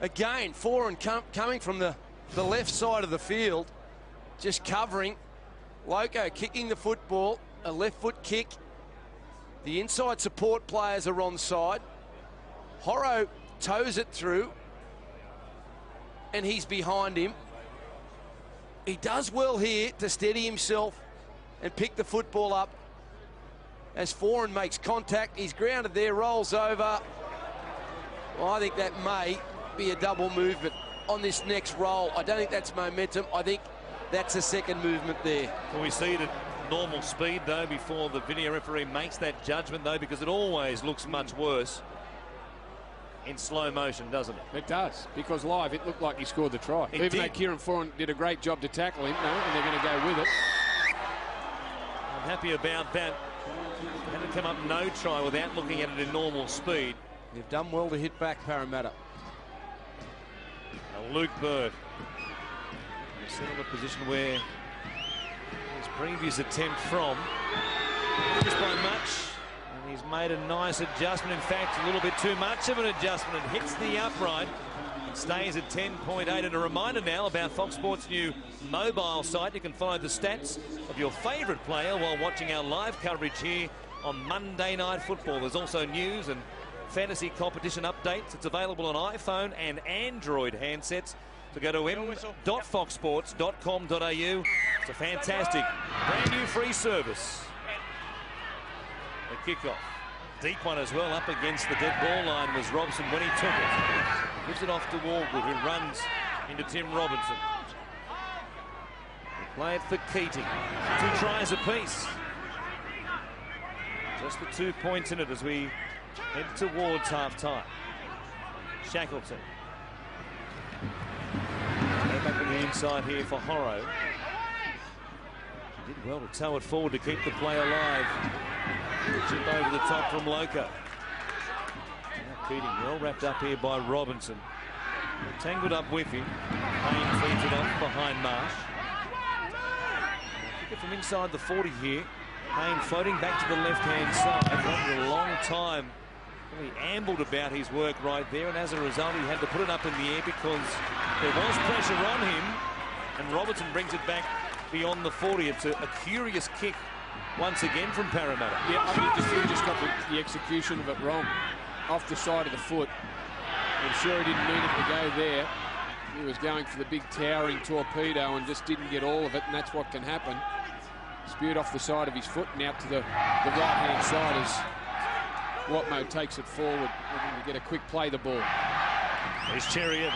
Again, Foran coming from the left side of the field, just covering. Loco kicking the football, a left foot kick. The inside support players are on side. Horrow toes it through, and he's behind him. He does well here to steady himself and pick the football up. As Foran makes contact, he's grounded there, rolls over. Well, I think that may be a double movement on this next roll. I don't think that's momentum. I think that's a second movement there. Can we see it at normal speed, though, before the video referee makes that judgment, though, because it always looks much worse in slow motion, doesn't it? It does, because live it looked like he scored the try. Even though Kieran Foran did a great job to tackle him, and they're going to go with it. I'm happy about that. Had to come up no try without looking at it in normal speed. They've done well to hit back, Parramatta. Now Luke Bird. He's in a position where his previous attempt from just by much, and he's made a nice adjustment. In fact, a little bit too much of an adjustment. It hits the upright. It stays at 10.8. And a reminder now about Fox Sports' new mobile site. You can follow the stats of your favourite player while watching our live coverage here on Monday Night Football. There's also news and fantasy competition updates. It's available on iPhone and Android handsets. So go to m.foxsports.com.au. It's a fantastic brand new free service. The kickoff. Deep one as well, up against the dead ball line was Robson when he took it. Gives it off to Walgood, who runs into Tim Robinson. They play it for Keating. 2 tries apiece. Just the 2 points in it as we head towards half-time. Shackleton. Back on the inside here for Horrow. He did well to tow it forward to keep the play alive. Chip over the top from Loco. Now Keating well wrapped up here by Robinson. Tangled up with him. Payne feeds it off behind Marsh. Kick it from inside the 40 here. Payne floating back to the left-hand side. After a long time, he ambled about his work right there, and as a result, he had to put it up in the air because there was pressure on him, and Robertson brings it back beyond the 40. It's a curious kick once again from Parramatta. Yeah, I think he just got the execution of it wrong. Off the side of the foot. I'm sure he didn't mean it to go there. He was going for the big towering torpedo and just didn't get all of it, and that's what can happen. Spewed off the side of his foot and out to the right-hand side as Watmo takes it forward, looking to get a quick play the ball. There's Cherry Evans.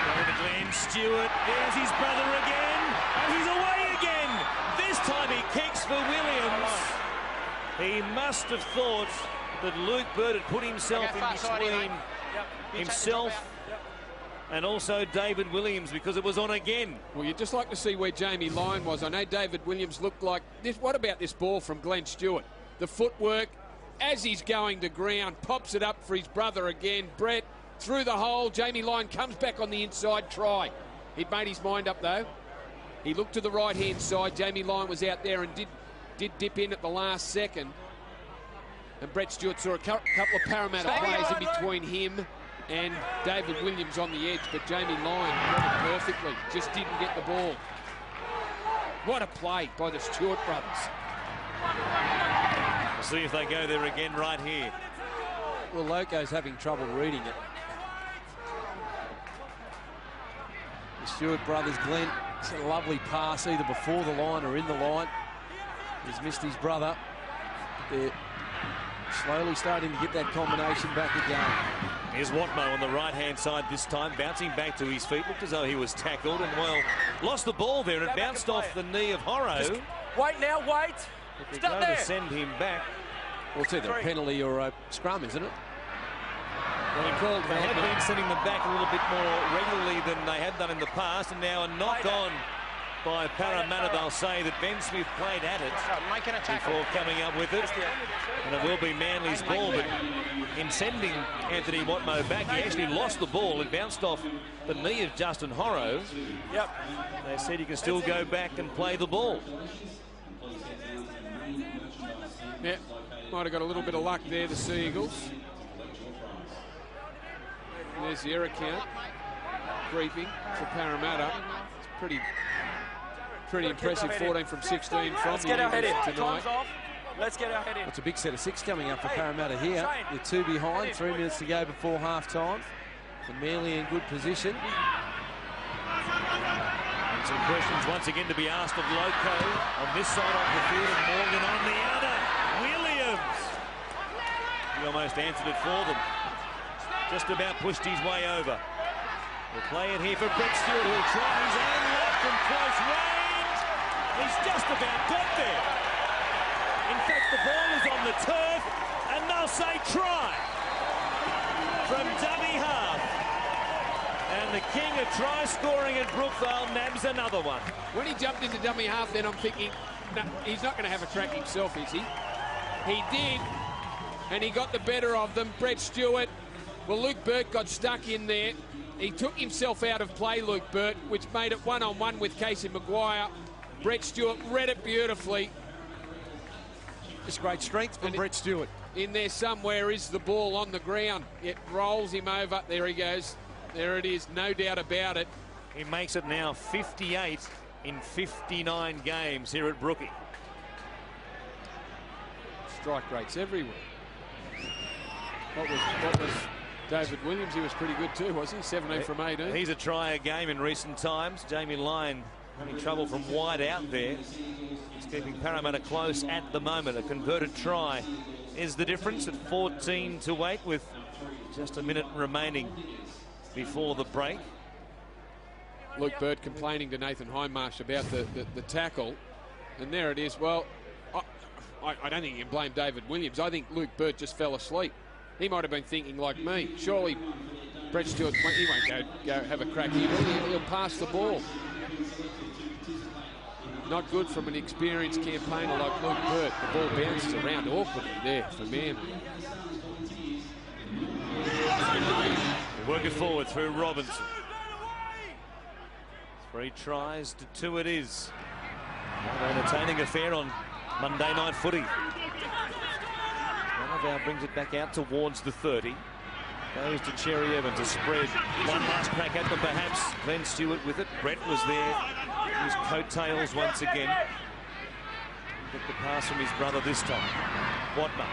Going to Glenn Stewart. There's his brother again. And he's away again. This time he kicks for Williams. He must have thought that Luke Bird had put himself in between himself and also David Williams, because it was on again. Well, you'd just like to see where Jamie Lyon was. I know David Williams looked like this. What about this ball from Glenn Stewart? The footwork as he's going to ground, pops it up for his brother again. Brett through the hole. Jamie Lyon comes back on the inside, try. He'd made his mind up though. He looked to the right-hand side. Jamie Lyon was out there and did dip in at the last second. And Brett Stewart saw a couple of Parramatta players in between him and David Williams on the edge, but Jamie Lyon got it perfectly. Just didn't get the ball. What a play by the Stewart brothers. We'll see if they go there again right here. Well, Loco's having trouble reading it. The Stewart brothers, Glenn, it's a lovely pass either before the line or in the line. He's missed his brother. They're slowly starting to get that combination back again. Here's Watmo on the right-hand side this time, bouncing back to his feet. Looked as though he was tackled and, well, lost the ball there, and it bounced off the knee of Horrow. Just wait now, wait. Stop there. To send him back. Well, it's either a penalty or a scrum, isn't it? Well, they have been sending them back a little bit more regularly than they had done in the past, and now a knock on by Parramatta. They'll say that Ben Smith played at it before coming up with it. And it will be Manly's ball, but in sending Anthony Watmo back, he actually lost the ball. It bounced off the knee of Justin Horrow. Yep. They said he can still go back and play the ball. Yeah, might have got a little bit of luck there, the Sea Eagles. And there's the error count creeping for Parramatta. It's pretty impressive. 14 from 16 from the Eagles tonight. Let's get our head in. It's a big set of 6 coming up for Parramatta here. They're 2 behind, 3 minutes to go before half-time. And Manly in good position. And some questions once again to be asked of Loco on this side of the field and Morgan on the other. Williams! He almost answered it for them. Just about pushed his way over. We'll play it here for Brett Stewart, who'll try his own luck from close range. He's just about got there. In fact, the ball is on the turf, and they'll say try from dummy half. And the king of try scoring at Brookvale nabs another one. When he jumped into dummy half, then I'm thinking, no, he's not going to have a track himself, is he? He did, and he got the better of them. Brett Stewart. Well, Luke Burt got stuck in there. He took himself out of play, Luke Burt, which made it one-on-one with Casey Maguire. Brett Stewart read it beautifully. Just great strength from Brett Stewart. In there somewhere is the ball on the ground. It rolls him over. There he goes. There it is, no doubt about it. He makes it now 58 in 59 games here at Brooky. Strike rates everywhere. What was David Williams? He was pretty good too, wasn't he? 17 from 18. He's a try a game in recent times. Jamie Lyon having trouble from wide out there. He's keeping Parramatta close at the moment. A converted try is the difference at 14-8 with just a minute remaining before the break. Luke Bird complaining to Nathan Hindmarsh about the tackle, and there it is. Well, I don't think you can blame David Williams. I think Luke Bird just fell asleep. He might have been thinking like me. Surely Brett Stewart, he won't go have a crack here. He'll pass the ball. Not good from an experienced campaigner like Luke Bird. The ball bounces around awkwardly there for Manly. Work it forward through Robinson. 3 tries to 2 it is. An entertaining affair on Monday night footy. Nonavau brings it back out towards the 30. Goes to Cherry Evans, a spread. One last crack at them perhaps. Glenn Stewart with it. Brett was there. His coattails once again. Get the pass from his brother this time. Watmer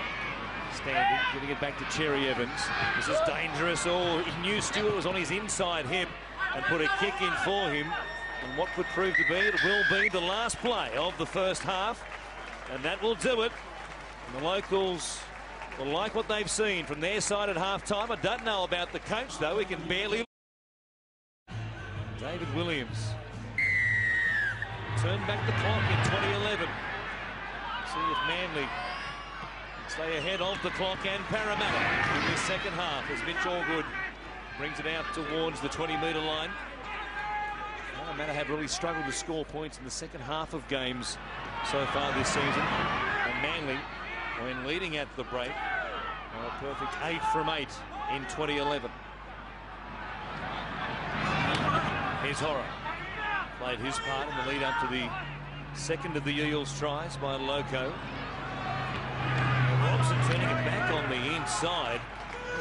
standing, giving it back to Cherry Evans. This is dangerous. Oh, he knew Stewart was on his inside hip and put a kick in for him. And what could prove to be, it will be the last play of the first half. And that will do it. And the locals will like what they've seen from their side at half-time. I don't know about the coach, though. He can barely... David Williams. Turn back the clock in 2011. See if Manly stay ahead of the clock and Parramatta in this second half as Mitch Allgood brings it out towards the 20-metre line. Parramatta have really struggled to score points in the second half of games so far this season. And Manly, when leading at the break, are a perfect 8 from 8 in 2011. Here's Horror. Played his part in the lead up to the second of the Eels tries by Loco. Robson turning it back on the inside.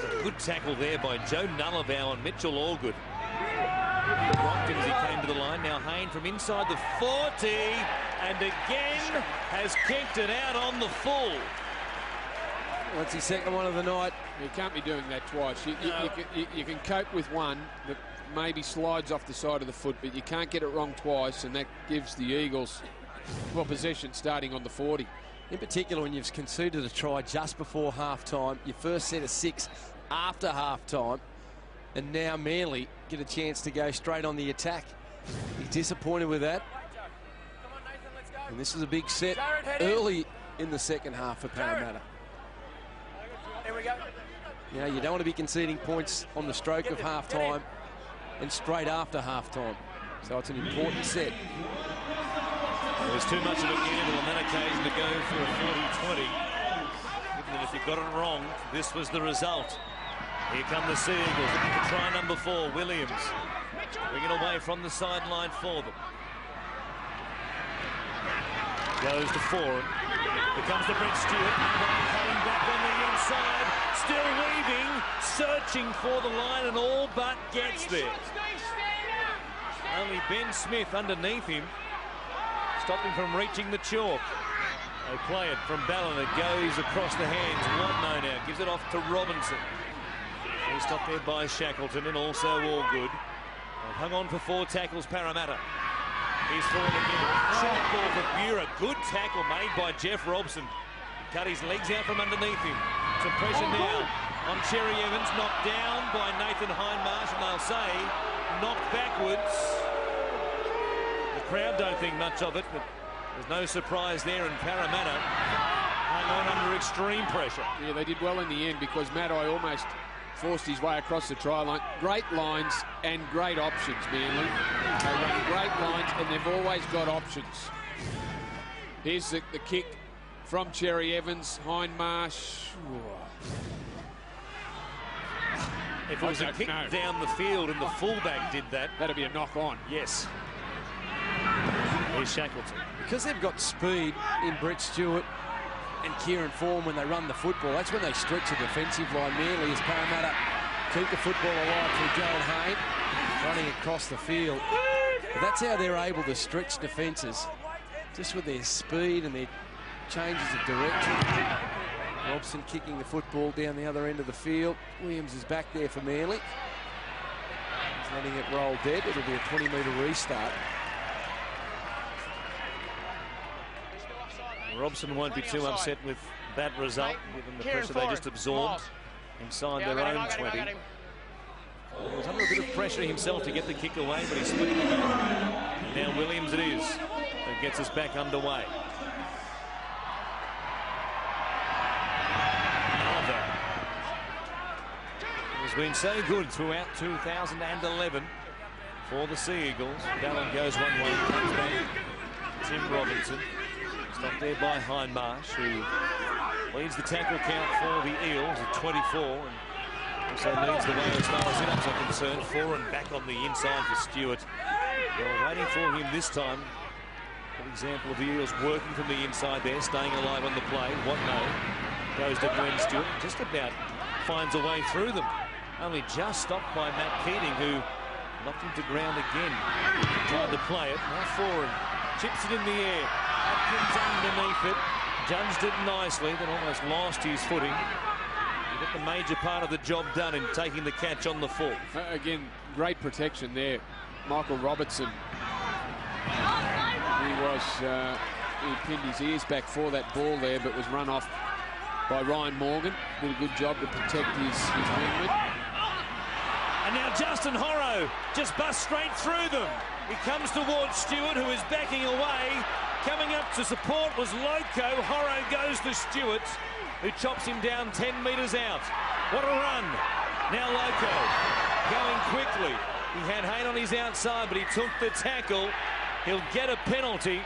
There's a good tackle there by Joe Nullavau and Mitchell Allgood. Blocked him as he came to the line. Now Hayne from inside the 40 and again has kicked it out on the full. That's his second one of the night. You can't be doing that twice. You can cope with one that maybe slides off the side of the foot, but you can't get it wrong twice, and that gives the Eagles possession starting on the 40. In particular, when you've conceded a try just before half-time, your first set of 6 after half-time, and now Manly get a chance to go straight on the attack. He's disappointed with that. And this is a big set early in the second half for Parramatta. Here we go. You know, you don't want to be conceding points on the stroke of half-time and straight after half-time. So it's an important set. There's too much of a gamble on that occasion to go for a 40-20. Given that if you got it wrong, this was the result. Here come the Sea Eagles looking for try number 4, Williams. Bring it away from the sideline for them. Goes to Foran. Here comes the Brett Stewart. Coming back on the inside. Still weaving. Searching for the line and all but gets there. Only Ben Smith underneath him. Stopping from reaching the chalk. They play it from Ballon. It goes across the hands. Watmo now gives it off to Robinson. He's stopped there by Shackleton and also Allgood. They've hung on for 4 tackles, Parramatta. He's fallen again. Short ball for Bura. Good tackle made by Jeff Robson. Cut his legs out from underneath him. Some pressure now on Cherry Evans. Knocked down by Nathan Hindmarsh, and they'll say knocked backwards. The crowd don't think much of it, but there's no surprise there, and Parramatta hung on under extreme pressure. Yeah, they did well in the end because Maddai almost forced his way across the try line. Great lines and great options, Manly. They run great lines and they've always got options. Here's the kick from Cherry Evans. Hindmarsh. If it was a kick down the field and the fullback did that, that'd be a knock on. Yes. Here's Shackleton. Because they've got speed in Brett Stewart and Kieran Form when they run the football, that's when they stretch the defensive line. Manly as Parramatta keep the football alive through Jared Hayne, running across the field. But that's how they're able to stretch defences, just with their speed and their changes of direction. Robson kicking the football down the other end of the field. Williams is back there for Manly. He's letting it roll dead. It'll be a 20-metre restart. Robson won't be too upset with that result, given the pressure they just absorbed inside their own 20. He was under a bit of pressure himself to get the kick away, but he's speeding it. Now Williams it is that gets us back underway. Has been so good throughout 2011 for the Sea Eagles. Ballon goes one way, comes back. Tim Robinson. Stopped there by Hindmarsh, who leads the tackle count for the Eels at 24. And also leads the way as far as sit-ups are concerned. 4 and back on the inside for Stewart. They're waiting for him this time. An example of the Eels working from the inside there, staying alive on the play. Watno goes to Glenn Stewart. Just about finds a way through them. Only just stopped by Matt Keating, who knocked him to ground again. Tried to play it. Now forward. Chips it in the air. Atkins underneath it. Judged it nicely, then almost lost his footing. He got the major part of the job done in taking the catch on the full. Again, great protection there. Michael Robertson. He pinned his ears back for that ball there, but was run off by Ryan Morgan. Did a good job to protect his wingman. And now Justin Horrow just busts straight through them. He comes towards Stewart, who is backing away. Coming up to support was Loco. Horrow goes to Stewart, who chops him down 10 metres out. What a run. Now Loco going quickly. He had Hayne on his outside, but he took the tackle. He'll get a penalty.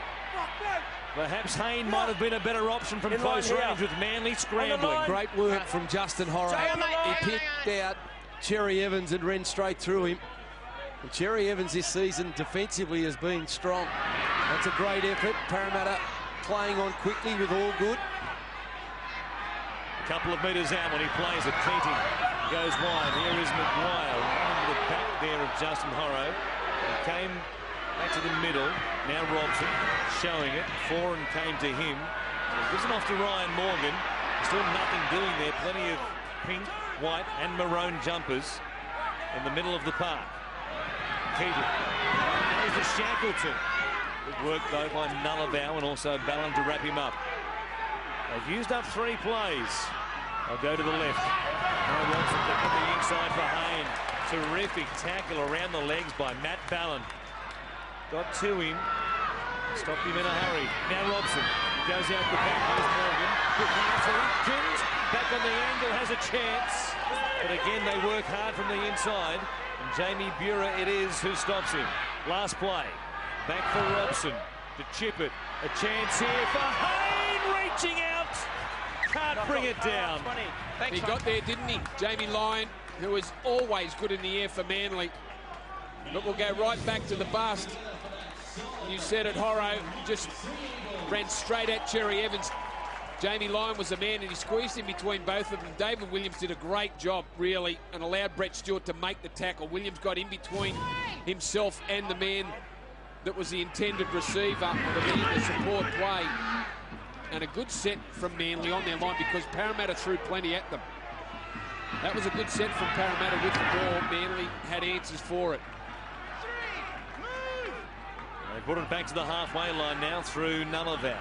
Perhaps Hayne might have been a better option from close range with Manly scrambling. Great work from Justin Horrow. He picked out Cherry Evans and ran straight through him. And Cherry Evans this season defensively has been strong. That's a great effort. Parramatta playing on quickly with all good. A couple of metres out when he plays it. Keating goes wide. Here is Maguire in the back there of Justin Horrow. He came back to the middle. Now Robson showing it. Foran came to him. He gives it off to Ryan Morgan. Still nothing doing there. Plenty of pink, white and maroon jumpers in the middle of the park. Keating goes to Shackleton. Good work though by Nullavow and also Ballon to wrap him up. They've used up 3 plays. They'll go to the left. Now Robson back on the inside for Hayne. Terrific tackle around the legs by Matt Ballon. Got to him. Stopped him in a hurry. Now Robson goes out the back. There's Morgan. Good pass for Atkins. Back on the angle, has a chance. But again, they work hard from the inside. And Jamie Buhrer it is who stops him. Last play. Back for Robson to chip it. A chance here for Hayne, reaching out. Can't bring it down. He got there, didn't he? Jamie Lyon, who is always good in the air for Manly. But we'll go right back to the bust. You said it, Horrow just ran straight at Cherry Evans. Jamie Lyon was the man and he squeezed in between both of them. David Williams did a great job, really, and allowed Brett Stewart to make the tackle. Williams got in between himself and the man that was the intended receiver of the support play. And a good set from Manly on their line because Parramatta threw plenty at them. That was a good set from Parramatta with the ball. Manly had answers for it. They brought it back to the halfway line now through Nullavow.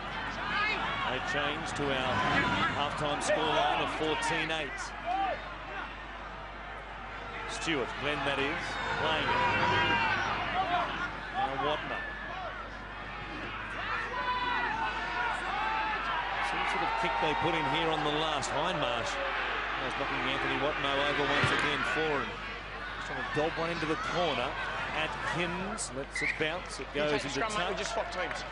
They change to our halftime scoreline of 14-8. Stewart, Glenn that is, playing it. Now Watno. Some sort of kick they put in here on the last. Hindmarsh was knocking Anthony Watno over once again for him. Just trying to dob one into the corner. Atkins lets it bounce. It goes into touch. Just swap teams.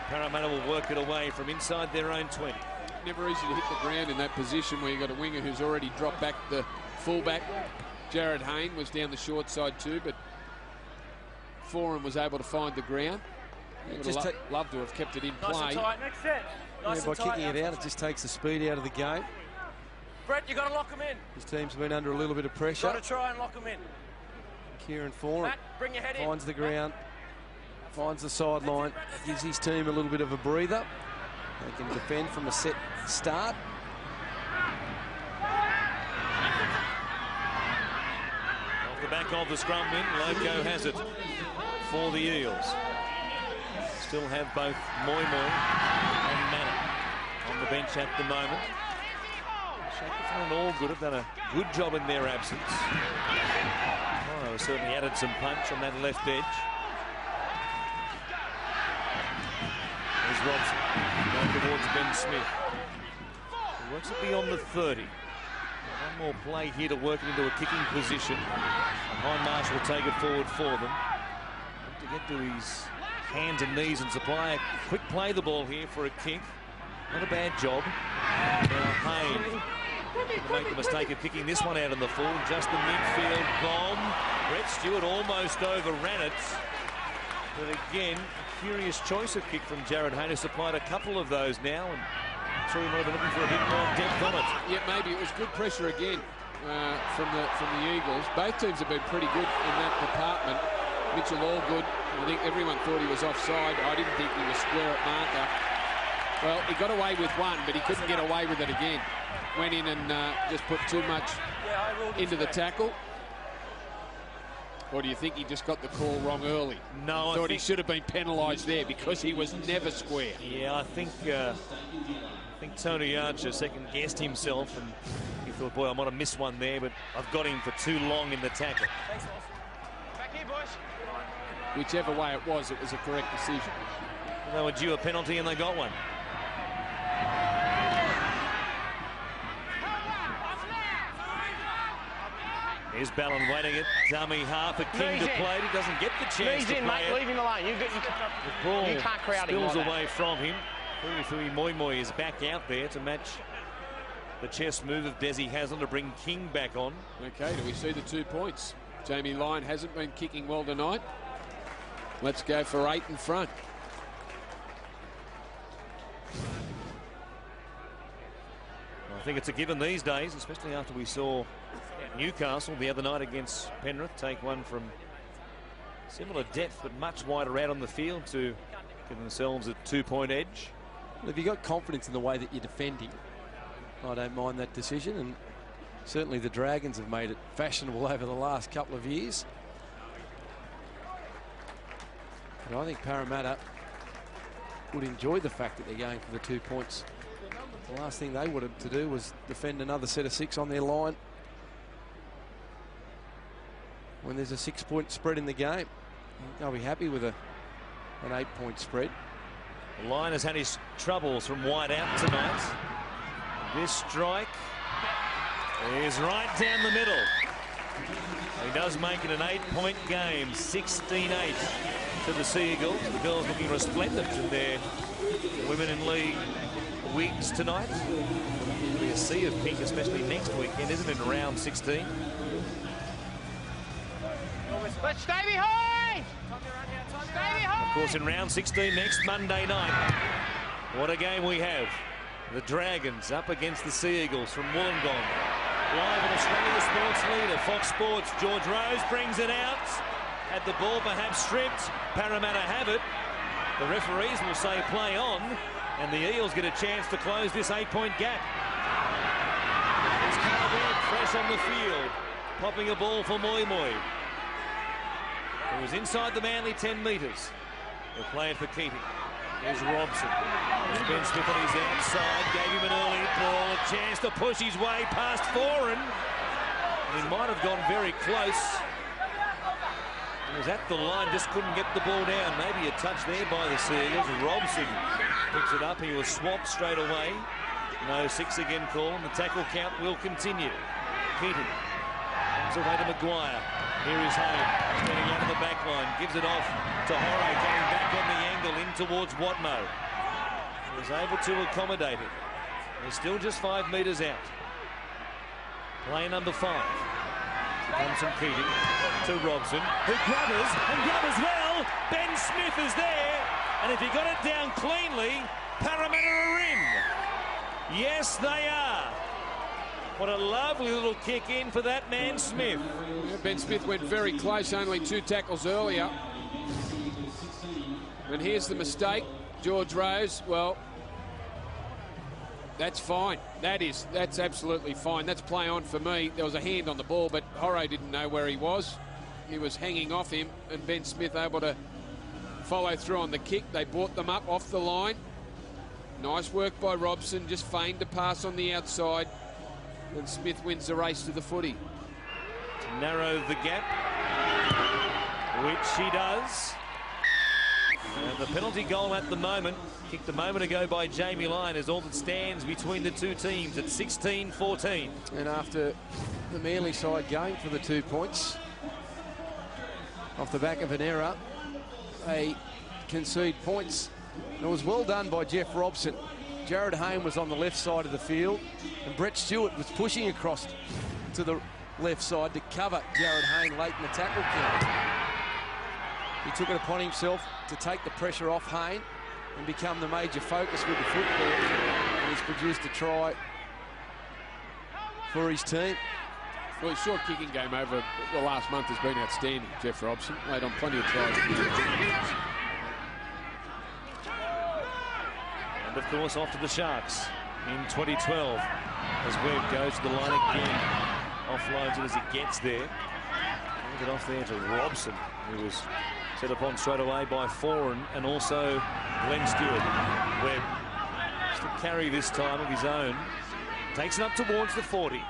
Parramatta will work it away from inside their own 20. Never easy to hit the ground in that position where you've got a winger who's already dropped back the fullback. Jared Hayne was down the short side too, but Foran was able to find the ground. He would have loved to have kept it in play. Nice and tight. Next set. Nice by kicking it out, it just takes the speed out of the game. Brett, you got to lock them in. His team's been under a little bit of pressure. Got to try and lock them in. Kieran Foran Matt, bring your head in. finds the ground, finds the sideline, gives his team a little bit of a breather. They can defend from a set start. Off the back of the scrum win, Loco has it for the Eels. Still have both Moi Moi and Manor on the bench at the moment. Shackleton and Allgood have done a good job in their absence. Oh, certainly added some punch on that left edge. There's Robson going towards Ben Smith. He works it beyond the 30. One more play here to work it into a kicking position. Hindmarsh will take it forward for them. To get to his hands and knees and supply a quick play the ball here for a kick. Not a bad job. Now Hayne to make the mistake of kicking this one out in the full. Just the midfield bomb. Brett Stewart almost overran it. But again, a curious choice of kick from Jared Hayne, who supplied a couple of those now. And I'm sure he might have been looking for a bit more depth on it. Yeah, maybe. It was good pressure again from the Eagles. Both teams have been pretty good in that department. Mitchell Allgood, I think everyone thought he was offside. I didn't think he was square at marker. Well, he got away with one, but he couldn't get away with it again. Went in and just put too much into the tackle. Or do you think he just got the call wrong early? No, I thought he should have been penalised there because he was never square. Yeah, I think Tony Archer second-guessed himself and he thought, boy, I might have missed one there, but I've got him for too long in the tackle. Back here, boys. Whichever way it was a correct decision. They were due a penalty and they got one. Here's Ballon waiting at dummy half. A King to play. He doesn't get the chance to play mate. it. Leave him alone. The ball you can't crowd him spills like away from him. Fui Moi Moi is back out there to match the chest move of Desi Haslam to bring King back on. Okay, do we see the 2 points? Jamie Lyon hasn't been kicking well tonight. Let's go for 8 in front. I think it's a given these days, especially after we saw Newcastle the other night against Penrith take one from similar depth but much wider out on the field to give themselves a 2-point edge. Well, if you've got confidence in the way that you're defending, I don't mind that decision, and certainly the Dragons have made it fashionable over the last couple of years. But I think Parramatta would enjoy the fact that they're going for the 2 points. The last thing they wanted to do was defend another set of 6 on their line when there's a 6-point spread in the game. They'll be happy with an 8-point spread. The line has had his troubles from wide out tonight. This strike is right down the middle. He does make it an 8-point game, 16-8 to the Seagulls. The girls looking resplendent in their Women in League wigs tonight. It'll be a sea of pink, especially next weekend, isn't it, in round 16? Let's stay behind! Stay behind! Of course, in round 16 next Monday night, what a game we have. The Dragons up against the Seagulls from Wollongong. Live on Australia Sports Leader, Fox Sports. George Rose brings it out. Had the ball perhaps stripped. Parramatta have it. The referees will say play on, and the Eels get a chance to close this 8-point gap. It's Carver fresh on the field, popping a ball for Moi Moi. It was inside the Manly 10 metres. They'll play it for Keating. Here's Robson. There's Ben Smith on his outside. Gave him an early ball. A chance to push his way past Foran. He might have gone very close. He was at the line, just couldn't get the ball down. Maybe a touch there by the Seagulls. Robson picks it up. He was swamped straight away. No 6 again call, and the tackle count will continue. Keating comes away to Maguire. Here is Hayne, standing out of the back line, gives it off to Horo, coming back on the angle in towards Watmo. He was able to accommodate it. They're still just 5 metres out. Play number 5. Here comes from Keating to Robson, who grubbers well. Ben Smith is there, and if he got it down cleanly, Parramatta are in. Yes, they are. What a lovely little kick in for that man, Smith. Yeah, Ben Smith went very close, only 2 tackles earlier. And here's the mistake. George Rose, well, that's fine. That's absolutely fine. That's play on for me. There was a hand on the ball, but Horro didn't know where he was. He was hanging off him, and Ben Smith able to follow through on the kick. They brought them up off the line. Nice work by Robson, just feigned to pass on the outside. And Smith wins the race to the footy. To narrow the gap, which he does. And the penalty goal at the moment, kicked a moment ago by Jamie Lyon, is all that stands between the two teams at 16-14. And after the Manly side going for the 2 points, off the back of an error, they concede points. And it was well done by Jeff Robson. Jared Hayne was on the left side of the field, and Brett Stewart was pushing across to the left side to cover Jared Hayne late in the tackle count. He took it upon himself to take the pressure off Hayne and become the major focus with the football, and he's produced a try for his team. Well, his short kicking game over the last month has been outstanding, Jeff Robson. Laid on plenty of tries. And of course, off to the Sharks in 2012 as Webb goes to the line again. Offloads it as he gets there. Hand it off there to Robson, who was set upon straight away by Foran and also Glenn Stewart. Webb just to carry this time of his own. Takes it up towards the 40.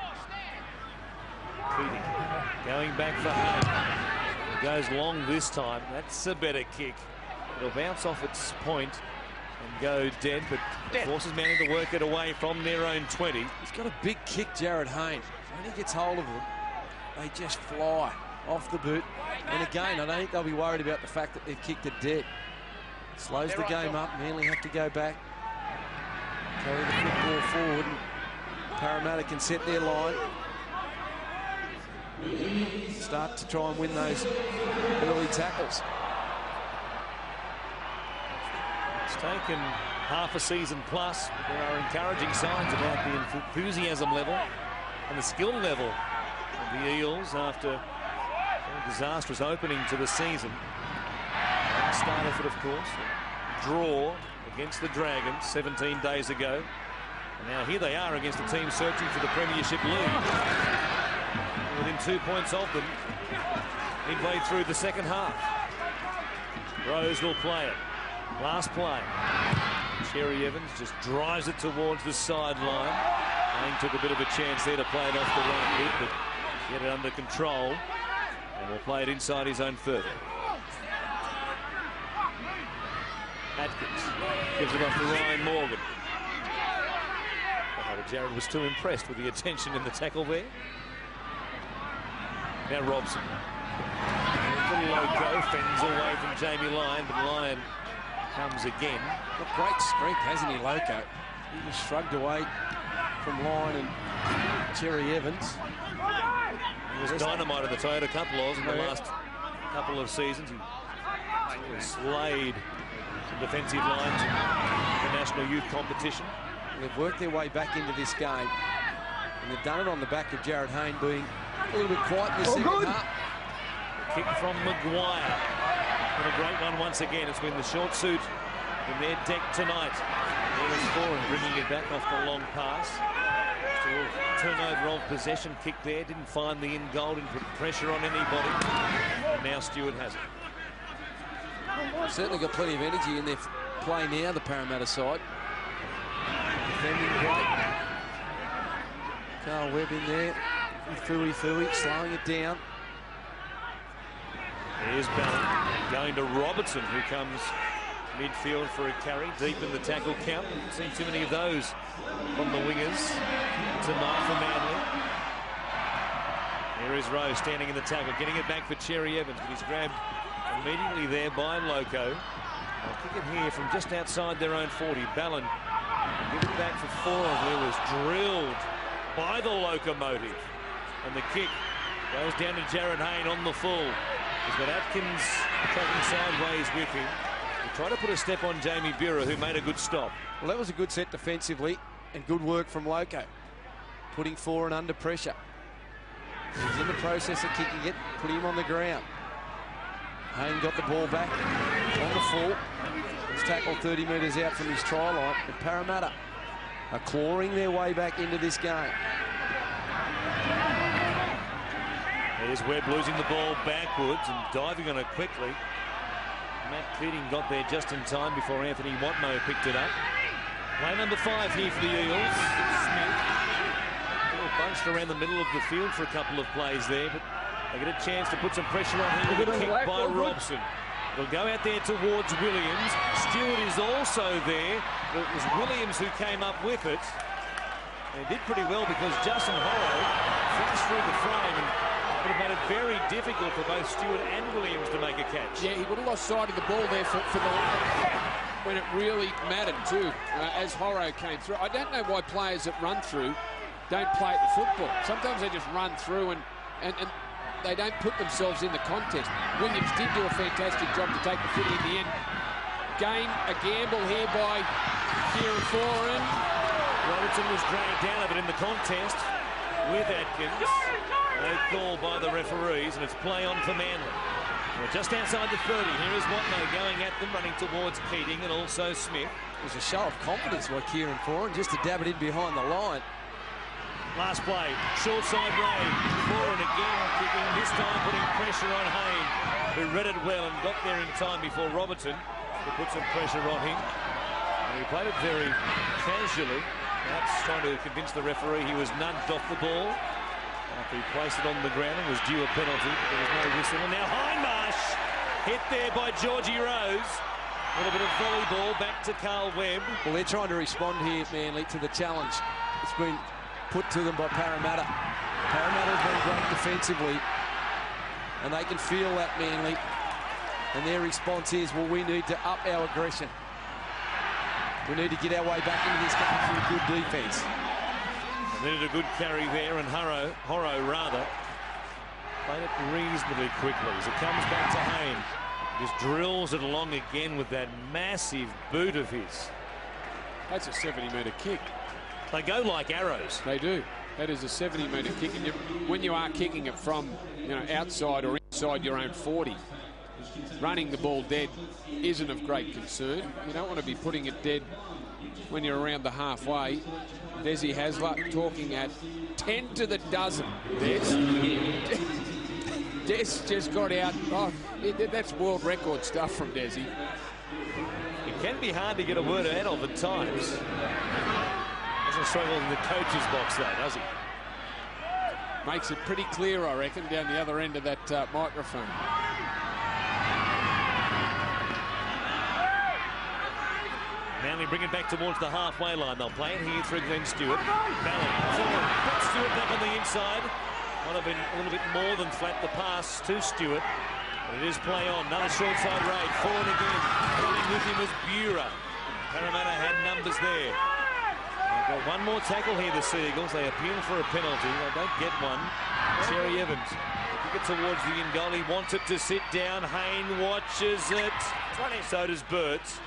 Keating going back for Hayne. It goes long this time. That's a better kick. It'll bounce off its point and go dead, but forces Manly to work it away from their own 20. He's got a big kick, Jared Hayne. When he gets hold of them, they just fly off the boot. And again, I don't think they'll be worried about the fact that they've kicked it dead. Slows the game up. Manly have to go back, carry the football forward, and Parramatta can set their line. Start to try and win those early tackles. It's taken half a season plus, but there are encouraging signs about the enthusiasm level and the skill level of the Eels after a disastrous opening to the season. Start effort, of course. A draw against the Dragons 17 days ago. And now here they are against a team searching for the premiership lead. Within 2 points of them midway through the second half. Rose will play it. Last play. Cherry Evans just drives it towards the sideline. Hayne took a bit of a chance there to play it off the right bit, but get it under control. And will play it inside his own 30. Atkins gives it off to Ryan Morgan. Oh, Jared was too impressed with the attention in the tackle there. Now Robson. A little low go, fends away from Jamie Lyon, but Lyon comes again. Got great strength, hasn't he, Loco? He was shrugged away from Lyon and Cherry Evans. He was dynamite in the Toyota Cup laws in the last couple of seasons. He slayed some defensive lines in the national youth competition. They've worked their way back into this game, and they've done it on the back of Jared Hayne being a little bit quiet in the second half. Kick from Maguire. And a great one once again. It's been the short suit in their deck tonight. There's Foran bringing it back off the long pass. Still turnover of possession kick there. Didn't find the in goal, didn't put pressure on anybody. And now Stewart has it. Certainly got plenty of energy in their play now, the Parramatta side. Defending great. Carl Webb in there. Fui, slowing it down. Here's Bell going to Robertson, who comes midfield for a carry deep in the tackle count. Haven't seen too many of those from the wingers tonight for Manly. Here is Rose standing in the tackle, getting it back for Cherry Evans, but he's grabbed immediately there by Loco. They'll kick it here from just outside their own 40. Ballon give it back for Foran, who was drilled by the locomotive. And the kick goes down to Jared Hayne on the full. He's got Atkins tracking sideways with him. He tried to put a step on Jamie Buhrer, who made a good stop. Well, that was a good set defensively and good work from Loco. putting Foran under pressure. He's in the process of kicking it, putting him on the ground. Hayne got the ball back on the full. He's tackled 30 metres out from his try line. And Parramatta are clawing their way back into this game. There's Webb losing the ball backwards and diving on it quickly. Matt Keating got there just in time before Anthony Watmo picked it up. Play number 5 here for the Eels. Smith. A little bunched around the middle of the field for a couple of plays there, but they get a chance to put some pressure on him with a kick by Robson. They'll go out there towards Williams. Stewart is also there, but it was Williams who came up with it. And he did pretty well because Justin Horrow flashed through the frame and would have made it very difficult for both Stewart and Williams to make a catch. Yeah, he would have lost sight of the ball there for the when it really mattered too, as Horrow came through. I don't know why players that run through don't play at the football. Sometimes they just run through and they don't put themselves in the contest. Williams did do a fantastic job to take the footy in the end. A gamble here by Kieran Foran. Robertson was dragged down a bit in the contest with Atkins. No call by the referees, and it's play on for Manly. Well, just outside the 30, here is Watmo going at them, running towards Keating and also Smith. It was a show of confidence by Kieran Foran, just to dab it in behind the line. Last play, short side Ray. Foran again kicking, this time putting pressure on Hayne, who read it well and got there in time before Robertson, who put some pressure on him. And he played it very casually, perhaps trying to convince the referee he was nudged off the ball. After he placed it on the ground and was due a penalty, but there was no whistle. And now Hindmarsh hit there by Georgie Rose. A little bit of volleyball back to Carl Webb. Well, they're trying to respond here, Manly, to the challenge. It's been put to them by Parramatta. Parramatta has been great defensively, and they can feel that, Manly. And their response is, well, we need to up our aggression. We need to get our way back into this game through good defence. Needed a good carry there, and Horrow played it reasonably quickly as it comes back to Hayne. Just drills it along again with that massive boot of his. That's a 70-metre kick. They go like arrows. They do. That is a 70-metre kick, and when you are kicking it from outside or inside your own 40, running the ball dead isn't of great concern. You don't want to be putting it dead when you're around the halfway. Desi Hasler talking at 10 to the dozen. Des just got out. Oh, that's world record stuff from Desi. It can be hard to get a word out of at times. Doesn't struggle in the coach's box though, does he? Makes it pretty clear, I reckon, down the other end of that microphone. Manly bring it back towards the halfway line. They'll play it here through Glenn Stewart. Ballard forward. Put Stewart back on the inside. Might have been a little bit more than flat the pass to Stewart. But it is play on. Another short side raid. Forward again. Running with him was Bura. Parramatta had numbers there. They've got one more tackle here, the Seagulls. They appeal for a penalty. They don't get one. Cherry Evans. Kick it towards the in goal. He wants it to sit down. Hayne watches it. So does Burts.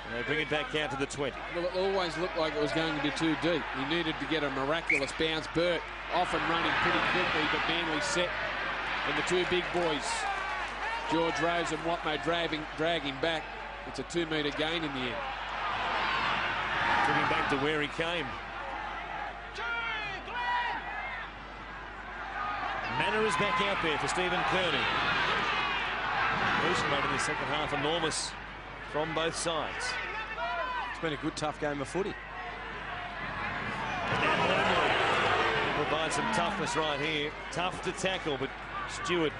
And they bring it back out to the 20. Well, it always looked like it was going to be too deep. He needed to get a miraculous bounce. Burt off and running pretty quickly, but Manly set. And the two big boys, George Rose and Watmo, drag him back. It's a 2-metre gain in the end. Took him back to where he came. Manor is back out there for Stephen Kearney. Motion rate in the second half enormous from both sides. It's been a good, tough game of footy. Provides some toughness right here. Tough to tackle, but Stewart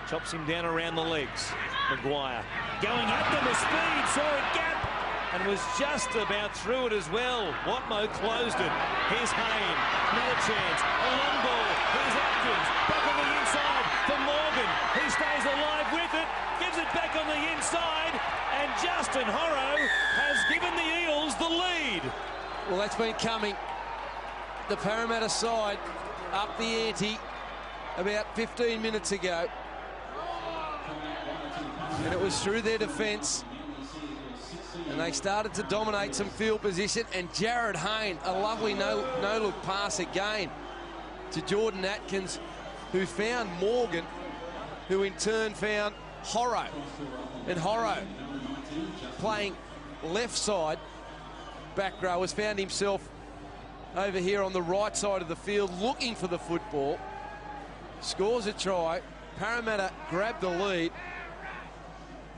chops him down around the legs. Maguire going at them with speed, saw a gap, and was just about through it as well. Watmo closed it. Here's Hayne. Another chance. A long ball. Here's Atkins. Back on the inside for Morgan. He stays alive with it. Gives it back on the inside. And Justin Horrow has given the Eels the lead. Well, that's been coming. The Parramatta side up the ante about 15 minutes ago. And it was through their defence. And they started to dominate some field position. And Jared Hayne, a lovely no-look pass again. to Jordan Atkins, who found Morgan, who in turn found Horro. And Horro, playing left side, back row, has found himself over here on the right side of the field looking for the football. Scores a try. Parramatta grabbed the lead.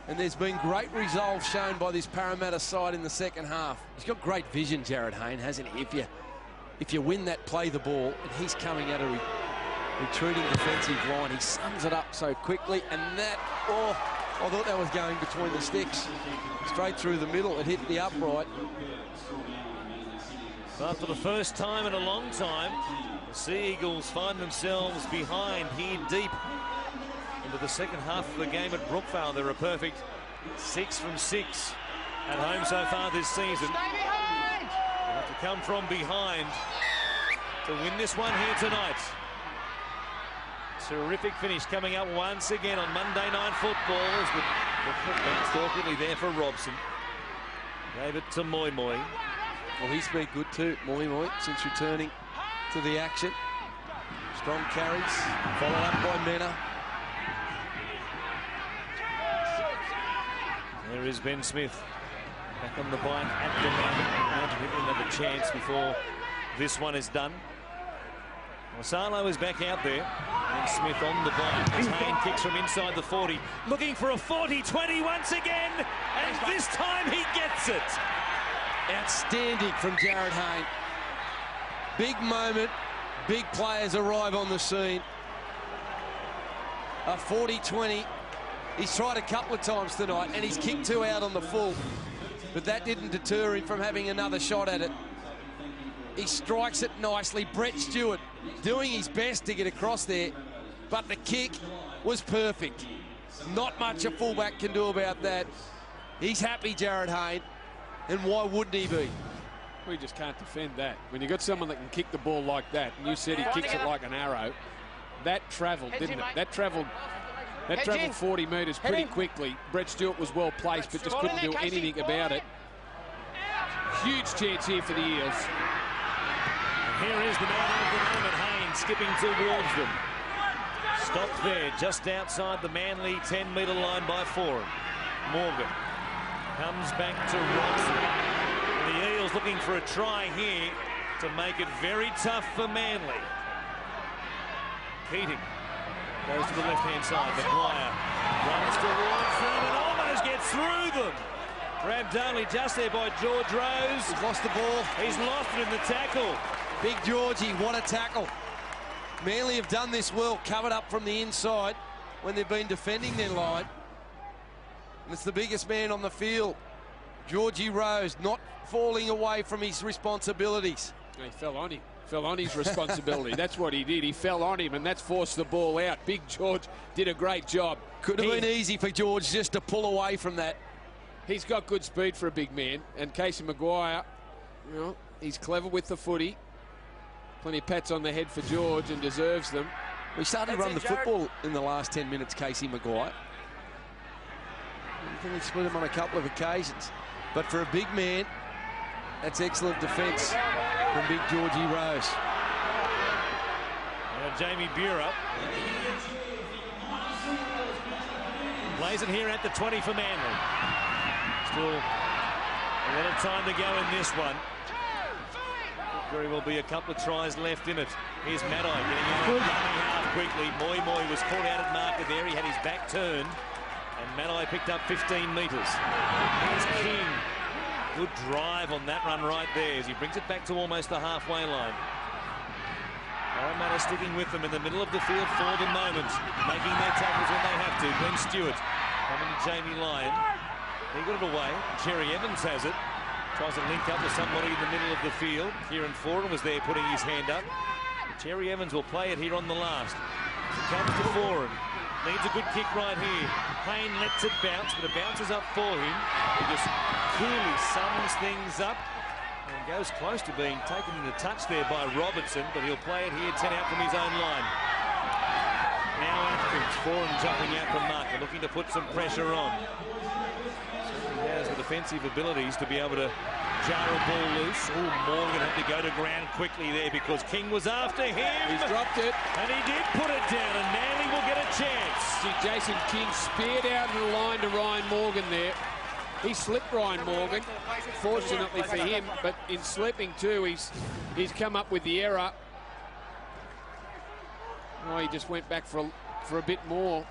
And there's been great resolve shown by this Parramatta side in the second half. He's got great vision, Jared Hayne, hasn't he? If you win that, play the ball, and he's coming at a retreating defensive line. He sums it up so quickly, and that, oh, I thought that was going between the sticks. Straight through the middle. It hit the upright. But for the first time in a long time, the Sea Eagles find themselves behind here deep into the second half of the game at Brookvale. They're a perfect 6 from 6 at home so far this season. They have to come from behind to win this one here tonight. Terrific finish coming up once again on Monday Night Football as the football's awkwardly there for Robson. Gave it to Moi Moi. Well, he's been good too, Moi Moi, since returning to the action. Strong carries, followed up by Mena. There is Ben Smith back on the bike at the moment. Give him another chance before this one is done. Salo is back out there. And Smith on the bike. As Hayne kicks from inside the 40. Looking for a 40-20 once again. And this time he gets it. Outstanding from Jared Hayne. Big moment. Big players arrive on the scene. A 40-20. He's tried a couple of times tonight, and he's kicked 2 out on the full. But that didn't deter him from having another shot at it. He strikes it nicely. Brett Stewart doing his best to get across there, but the kick was perfect. Not much a fullback can do about that. He's happy, Jared Hayne, and why wouldn't he be? We just can't defend that. When you've got someone that can kick the ball like that, and you said he kicks it like an arrow, that travelled, didn't it? That travelled 40 metres pretty quickly. Brett Stewart was well placed, but just couldn't do anything about it. Huge chance here for the Eels. Here is the man of the moment, Hayne, skipping towards them. Stopped there, just outside the Manly 10-metre line by Foran. Morgan comes back to Robson. The Eels looking for a try here to make it very tough for Manly. Keating goes to the left-hand side. McGuire runs towards them and almost gets through them. Grabbed only just there by George Rose. He's lost the ball. He's lost it in the tackle. Big Georgie, what a tackle. Manly have done this well, covered up from the inside when they've been defending their line. And it's the biggest man on the field. Georgie Rose not falling away from his responsibilities. He fell on him. Fell on his responsibility. That's what he did. He fell on him, and that's forced the ball out. Big George did a great job. Could have been easy for George just to pull away from that. He's got good speed for a big man. And Casey McGuire, you know, he's clever with the footy. Plenty of pats on the head for George and deserves them. We started to run the football in the last 10 minutes, Casey McGuire. I think he split him on a couple of occasions. But for a big man, that's excellent defence from big Georgie Rose. Jamie Burer plays it here at the 20 for Manly. Still a lot of time to go in this one. Very well be a couple of tries left in it. Here's Maddai getting out of half quickly. Moi Moi was caught out at marker there. He had his back turned. And Maddai picked up 15 metres. Here's King. Good drive on that run right there as he brings it back to almost the halfway line. Parramatta sticking with them in the middle of the field for the moment. Making their tackles when they have to. Glenn Stewart coming to Jamie Lyon. He got it away. Cherry Evans has it. Tries to link up with somebody in the middle of the field. Kieran Foran was there putting his hand up. Cherry Evans will play it here on the last. It comes to Foran. Needs a good kick right here. Hayne lets it bounce, but it bounces up for him. He just coolly sums things up and goes close to being taken in the touch there by Robertson, but he'll play it here 10 out from his own line. Now Atkins, Foran jumping out from marker, looking to put some pressure on. He has the defensive abilities to be able to jar a ball loose. Oh, Morgan had to go to ground quickly there because King was after him. He's dropped it. And he did put it down, and Manly will get a chance. See, Jason King speared out of the line to Ryan Morgan there. He slipped Ryan Morgan, fortunately for him, but in slipping too, he's come up with the error. Oh, he just went back for a bit more.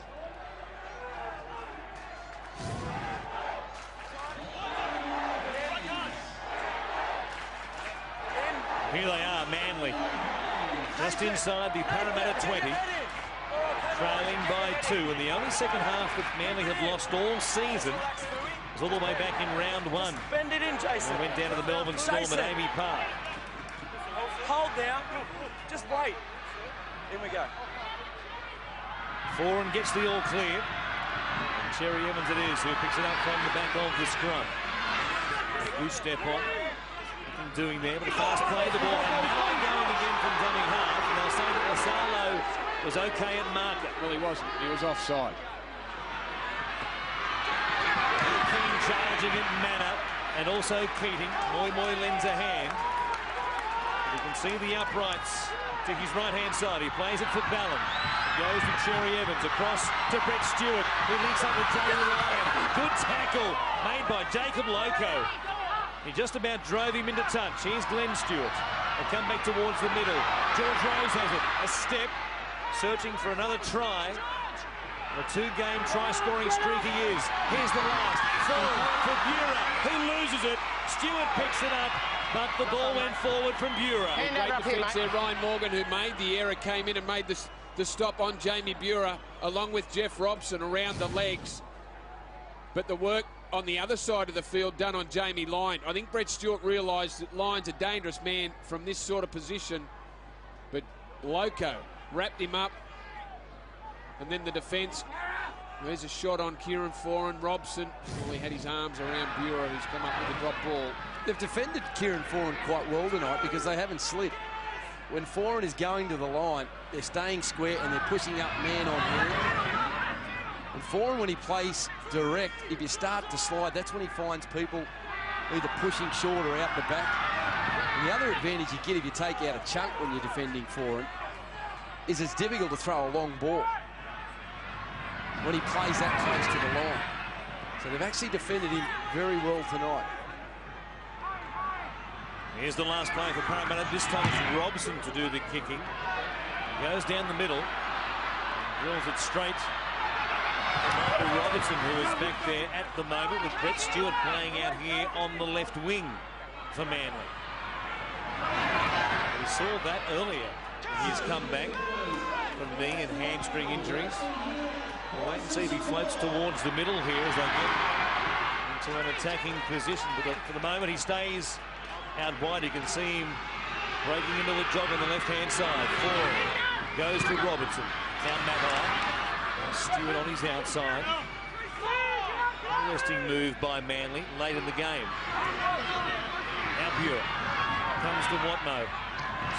Here they are, Manly, just inside the Parramatta 20, trailing by 2. In the only second half that Manly had lost all season was all the way back in round 1. Bend it in, Jason. They went down to the Melbourne Storm at Amy Park. Hold down. Just wait. In we go. Foran gets the all clear. And Cherry Evans it is who picks it up from the back of the scrum. Good step on. Nothing doing there, but a fast play. The ball and Malloy going again from dummy half. And they'll say that Lasalo was okay at marker. Well, he wasn't. He was offside. King charging in manner, and also Keating. Moy lends a hand. You can see the uprights to his right-hand side. He plays it for Ballon. Goes to Cherry Evans across to Brett Stewart, who links up with Jamie Ryan. Good tackle made by Jacob Loco. He just about drove him into touch. Here's Glenn Stewart. They come back towards the middle. George Rose has it. A step, searching for another try. A 2-game try-scoring streak he is. Here's the last. Forward for Buhrer, who loses it. Stewart picks it up, but the ball went forward from Buhrer. Great defence there. Ryan Morgan, who made the error, came in and made the stop on Jamie Buhrer, along with Jeff Robson around the legs. But the work on the other side of the field done on Jamie Lyon. I think Brett Stewart realised that Lyon's a dangerous man from this sort of position. But Loco wrapped him up. And then the defence. There's a shot on Kieran Foran. Robson, well, he had his arms around Buhrer, who's come up with a drop ball. They've defended Kieran Foran quite well tonight because they haven't slid. When Foran is going to the line, they're staying square and they're pushing up man on man. And Foran, when he plays direct, if you start to slide, that's when he finds people either pushing short or out the back. And the other advantage you get if you take out a chunk when you're defending Foran is it's difficult to throw a long ball when he plays that close to the line. So they've actually defended him very well tonight. Here's the last play for Parramatta. This time it's Robson to do the kicking. He goes down the middle, drills it straight. Michael Robertson, who is back there at the moment, with Brett Stewart playing out here on the left wing for Manly. We saw that earlier in his comeback from knee and hamstring injuries. We'll wait and see if he floats towards the middle here as they get into an attacking position. But for the moment, he stays out wide. You can see him breaking into a jog on the left-hand side. Foran goes to Robertson. Now Matai. Stewart on his outside. Interesting move by Manly late in the game. Now Buhrer comes to Watmough.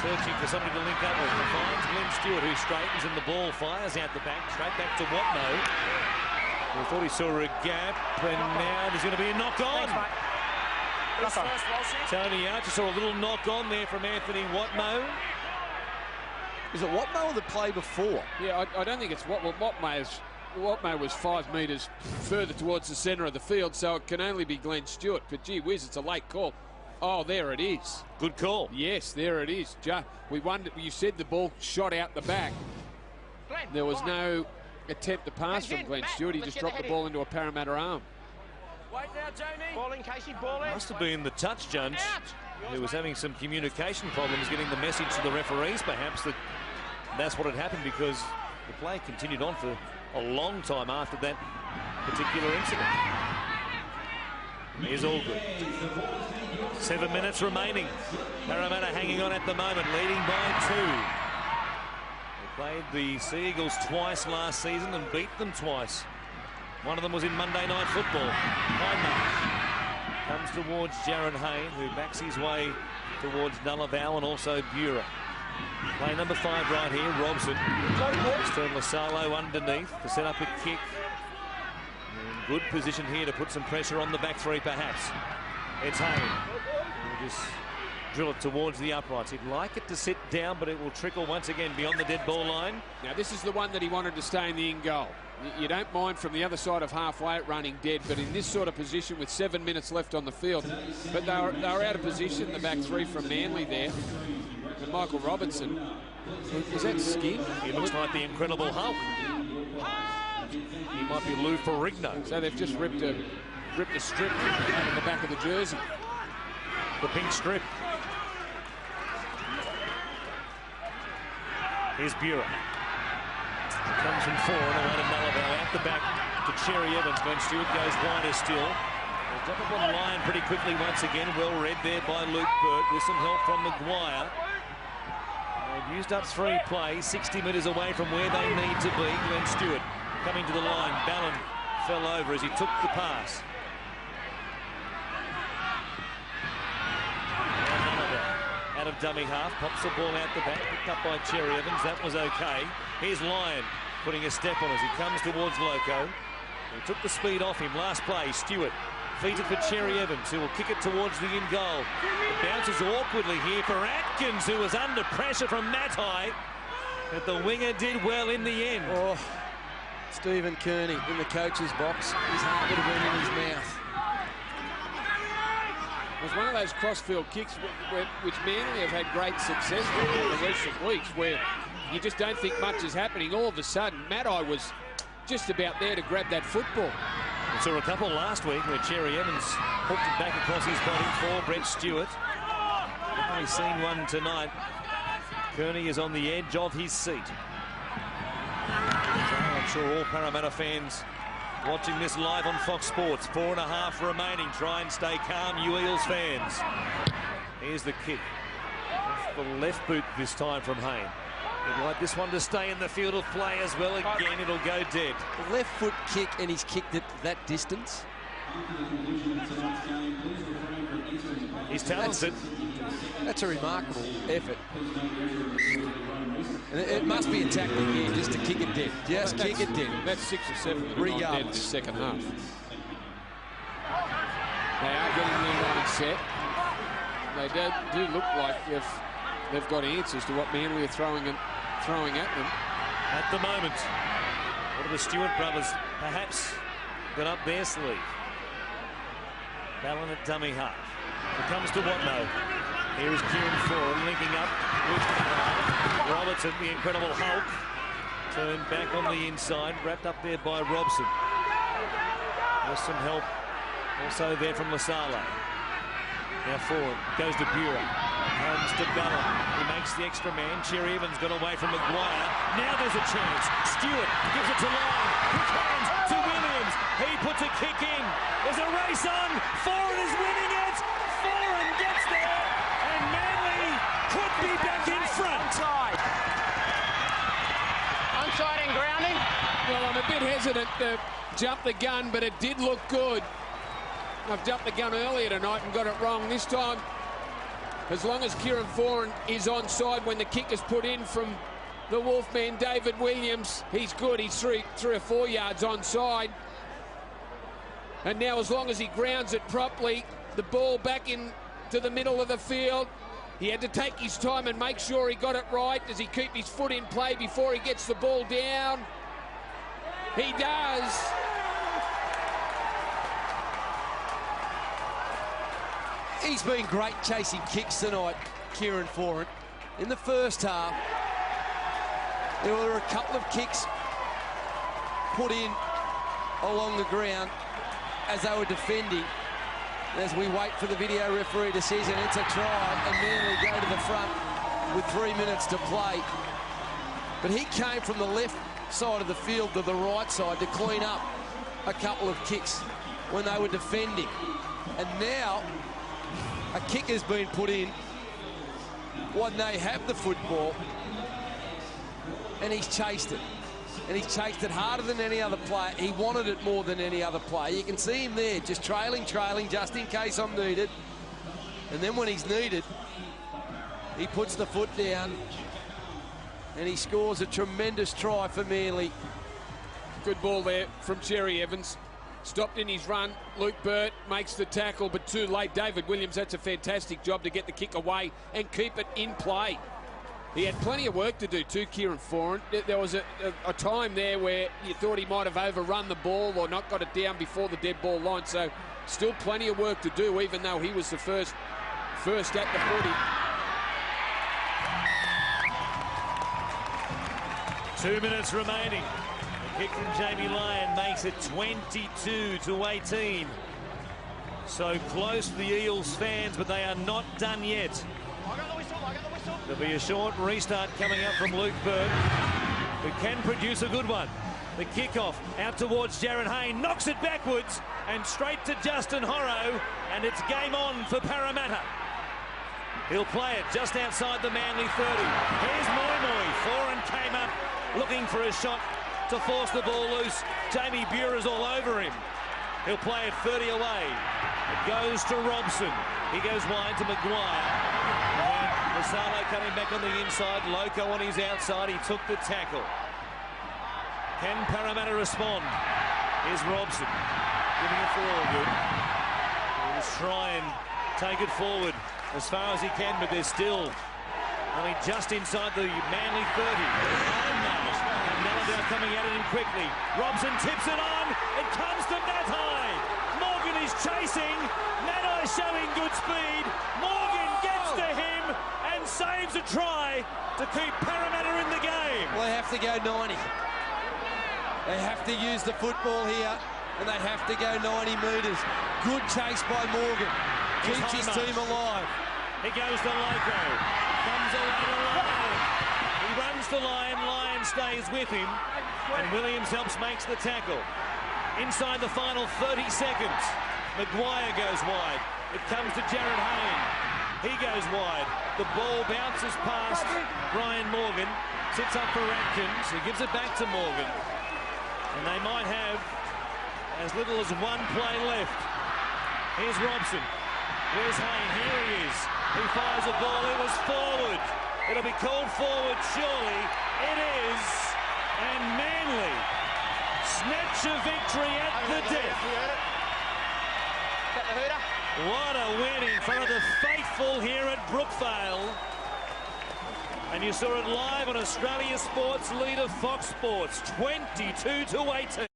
Searching for somebody to link up with. He finds Glenn Stewart, who straightens, and the ball fires out the back, straight back to Watmough. We thought he saw a gap, and now there's going to be a knock on. Tony Archer saw a little knock on there from Anthony Watmough. Is it Watmough that played before? Yeah, I don't think it's Watmough was 5 metres further towards the centre of the field, so it can only be Glenn Stewart. But gee whiz, it's a late call. Oh, there it is. Good call. Yes, there it is. We wondered. You said the ball shot out the back. There was no attempt to pass from Glenn Stewart. He just dropped the ball into a Parramatta arm. Wait now, Jamie. Ball in, Casey. Ball in. Must have been the touch judge who was having some communication problems, getting the message to the referees, perhaps, that that's what had happened, because the play continued on for a long time after that particular incident. Here's all good. 7 minutes remaining. Parramatta hanging on at the moment, leading by 2. They played the Sea Eagles twice last season and beat them twice. One of them was in Monday Night Football. Comes towards Jared Hayne, who backs his way towards Nullavow and also Buhrer. Play number 5 right here, Robson. Turn Lasalo underneath to set up a kick. In good position here to put some pressure on the back three, perhaps. It's Hayne. Just drill it towards the uprights. He'd like it to sit down, but it will trickle once again beyond the dead ball line. Now, this is the one that he wanted to stay in the in goal. You don't mind from the other side of halfway it running dead, but in this sort of position with 7 minutes left on the field. But they were out of position, the back three from Manly there. And Michael Robertson, is that skin? He looks like the Incredible Hulk. He might be Lou Ferrigno. So they've just ripped a strip out of the back of the jersey. The pink strip. Here's Buren. Comes from 4 and away to Nullarbor. Out the back to Cherry Evans. Glenn Stewart goes wider still. They'll drop up on the line pretty quickly once again. Well read there by Luke Burt with some help from Maguire. They've used up 3 plays, 60 metres away from where they need to be. Glenn Stewart coming to the line. Ballon fell over as he took the pass. Out of dummy half, pops the ball out the back, picked up by Cherry Evans. That was okay. Here's Lyon putting a step on as he comes towards Loco. He took the speed off him. Last play, Stewart feeds it for Cherry Evans, who will kick it towards the in goal. It bounces awkwardly here for Atkins, who was under pressure from Matai. But the winger did well in the end. Oh, Stephen Kearney in the coach's box. His heart would have been in his mouth. It was one of those crossfield kicks which Manly have had great success with in the recent weeks, where you just don't think much is happening. All of a sudden, Matai was just about there to grab that football. We saw a couple last week where Cherry Evans hooked it back across his body for Brett Stewart. We've only seen one tonight. Kearney is on the edge of his seat. So I'm sure all Parramatta fans watching this live on Fox Sports. 4.5 remaining. Try and stay calm, you Eels fans. Here's the kick. Off the left boot this time from Hayne. He'd like this one to stay in the field of play as well. Again, it'll go dead. The left foot kick, and he's kicked it that distance. He's talented. That's a remarkable effort. And it must be a tactic here just to kick it dead. Just kick it dead. That's 6 or 7 that are not dead in the second half. They are getting their line set. They do look like they've got answers to what Manly are throwing at them. At the moment, one of the Stewart brothers perhaps got up their sleeve. Ballon at dummy half. It comes to Watno. Here is Kieran Ford linking up with Robertson, the Incredible Hulk. Turned back on the inside, wrapped up there by Robson. There's some help also there from Lasala. Now forward, goes to Buren. Comes to Ballon. He makes the extra man. Cherry Evans got away from Maguire. Now there's a chance. Stewart gives it to Lyon. Quick hands to Williams. He puts a kick in. There's a race on. Foran is winning it. Foran gets there. And Manly could be back in front. Onside and grounding. Well, I'm a bit hesitant to jump the gun, but it did look good. I've jumped the gun earlier tonight and got it wrong. This time, as long as Kieran Foran is onside when the kick is put in from the Wolfman, David Williams, he's good. He's three or 4 yards onside. And now, as long as he grounds it properly, the ball back into the middle of the field. He had to take his time and make sure he got it right. Does he keep his foot in play before he gets the ball down? He does. He's been great chasing kicks tonight, Kieran Foran. In the first half, there were a couple of kicks put in along the ground as they were defending. As we wait for the video referee decision, it's a try, and Manly go to the front with 3 minutes to play. But he came from the left side of the field to the right side to clean up a couple of kicks when they were defending. And now a kick has been put in when they have the football, and he's chased it. And he's chased it harder than any other player. He wanted it more than any other player. You can see him there, just trailing, just in case I'm needed. And then when he's needed, he puts the foot down and he scores a tremendous try for Manly. Good ball there from Cherry Evans. Stopped in his run. Luke Burt makes the tackle, but too late. David Williams, that's a fantastic job to get the kick away and keep it in play. He had plenty of work to do too, Kieran Foran. There was a time there where you thought he might have overrun the ball or not got it down before the dead ball line. So still plenty of work to do, even though he was the first at the 40. 2 minutes remaining. The kick from Jamie Lyon makes it 22-18. So close to the Eels fans, but they are not done yet. There'll be a short restart coming up from Luke Burt, who can produce a good one. The kickoff out towards Jared Hayne, knocks it backwards and straight to Justin Horrow, and it's game on for Parramatta. He'll play it just outside the Manly 30. Here's Moy. Foran came up looking for a shot to force the ball loose. Jamie Bure's all over him. He'll play it 30 away. It goes to Robson. He goes wide to Maguire. Masalo coming back on the inside. Loco on his outside. He took the tackle. Can Parramatta respond? Here's Robson giving it forward. He'll just try and take it forward as far as he can, but they're still just inside the Manly 30. And Nullarbor coming at him quickly. Robson tips it on. It comes to Matai. Morgan is chasing. Matai showing good speed. Morgan gets to him and saves a try to keep Parramatta in the game. Well, they have to go 90. They have to use the football here, and they have to go 90 metres. Good chase by Morgan. Keeps his team alive. He goes to Loco. Comes away to Lyon. He runs to Lyon. Lyon stays with him. And Williams makes the tackle. Inside the final 30 seconds. Maguire goes wide. It comes to Jared Hayne. He goes wide. The ball bounces past Brian Morgan. Sits up for Atkins. He gives it back to Morgan. And they might have as little as one play left. Here's Robson. Where's Hayne? Here he is. He fires a ball. It was forward. It'll be called forward, surely. It is. And Manly snatch a victory at the death. What a win in front of the faithful here at Brookvale. And you saw it live on Australia Sports leader Fox Sports, 22-18.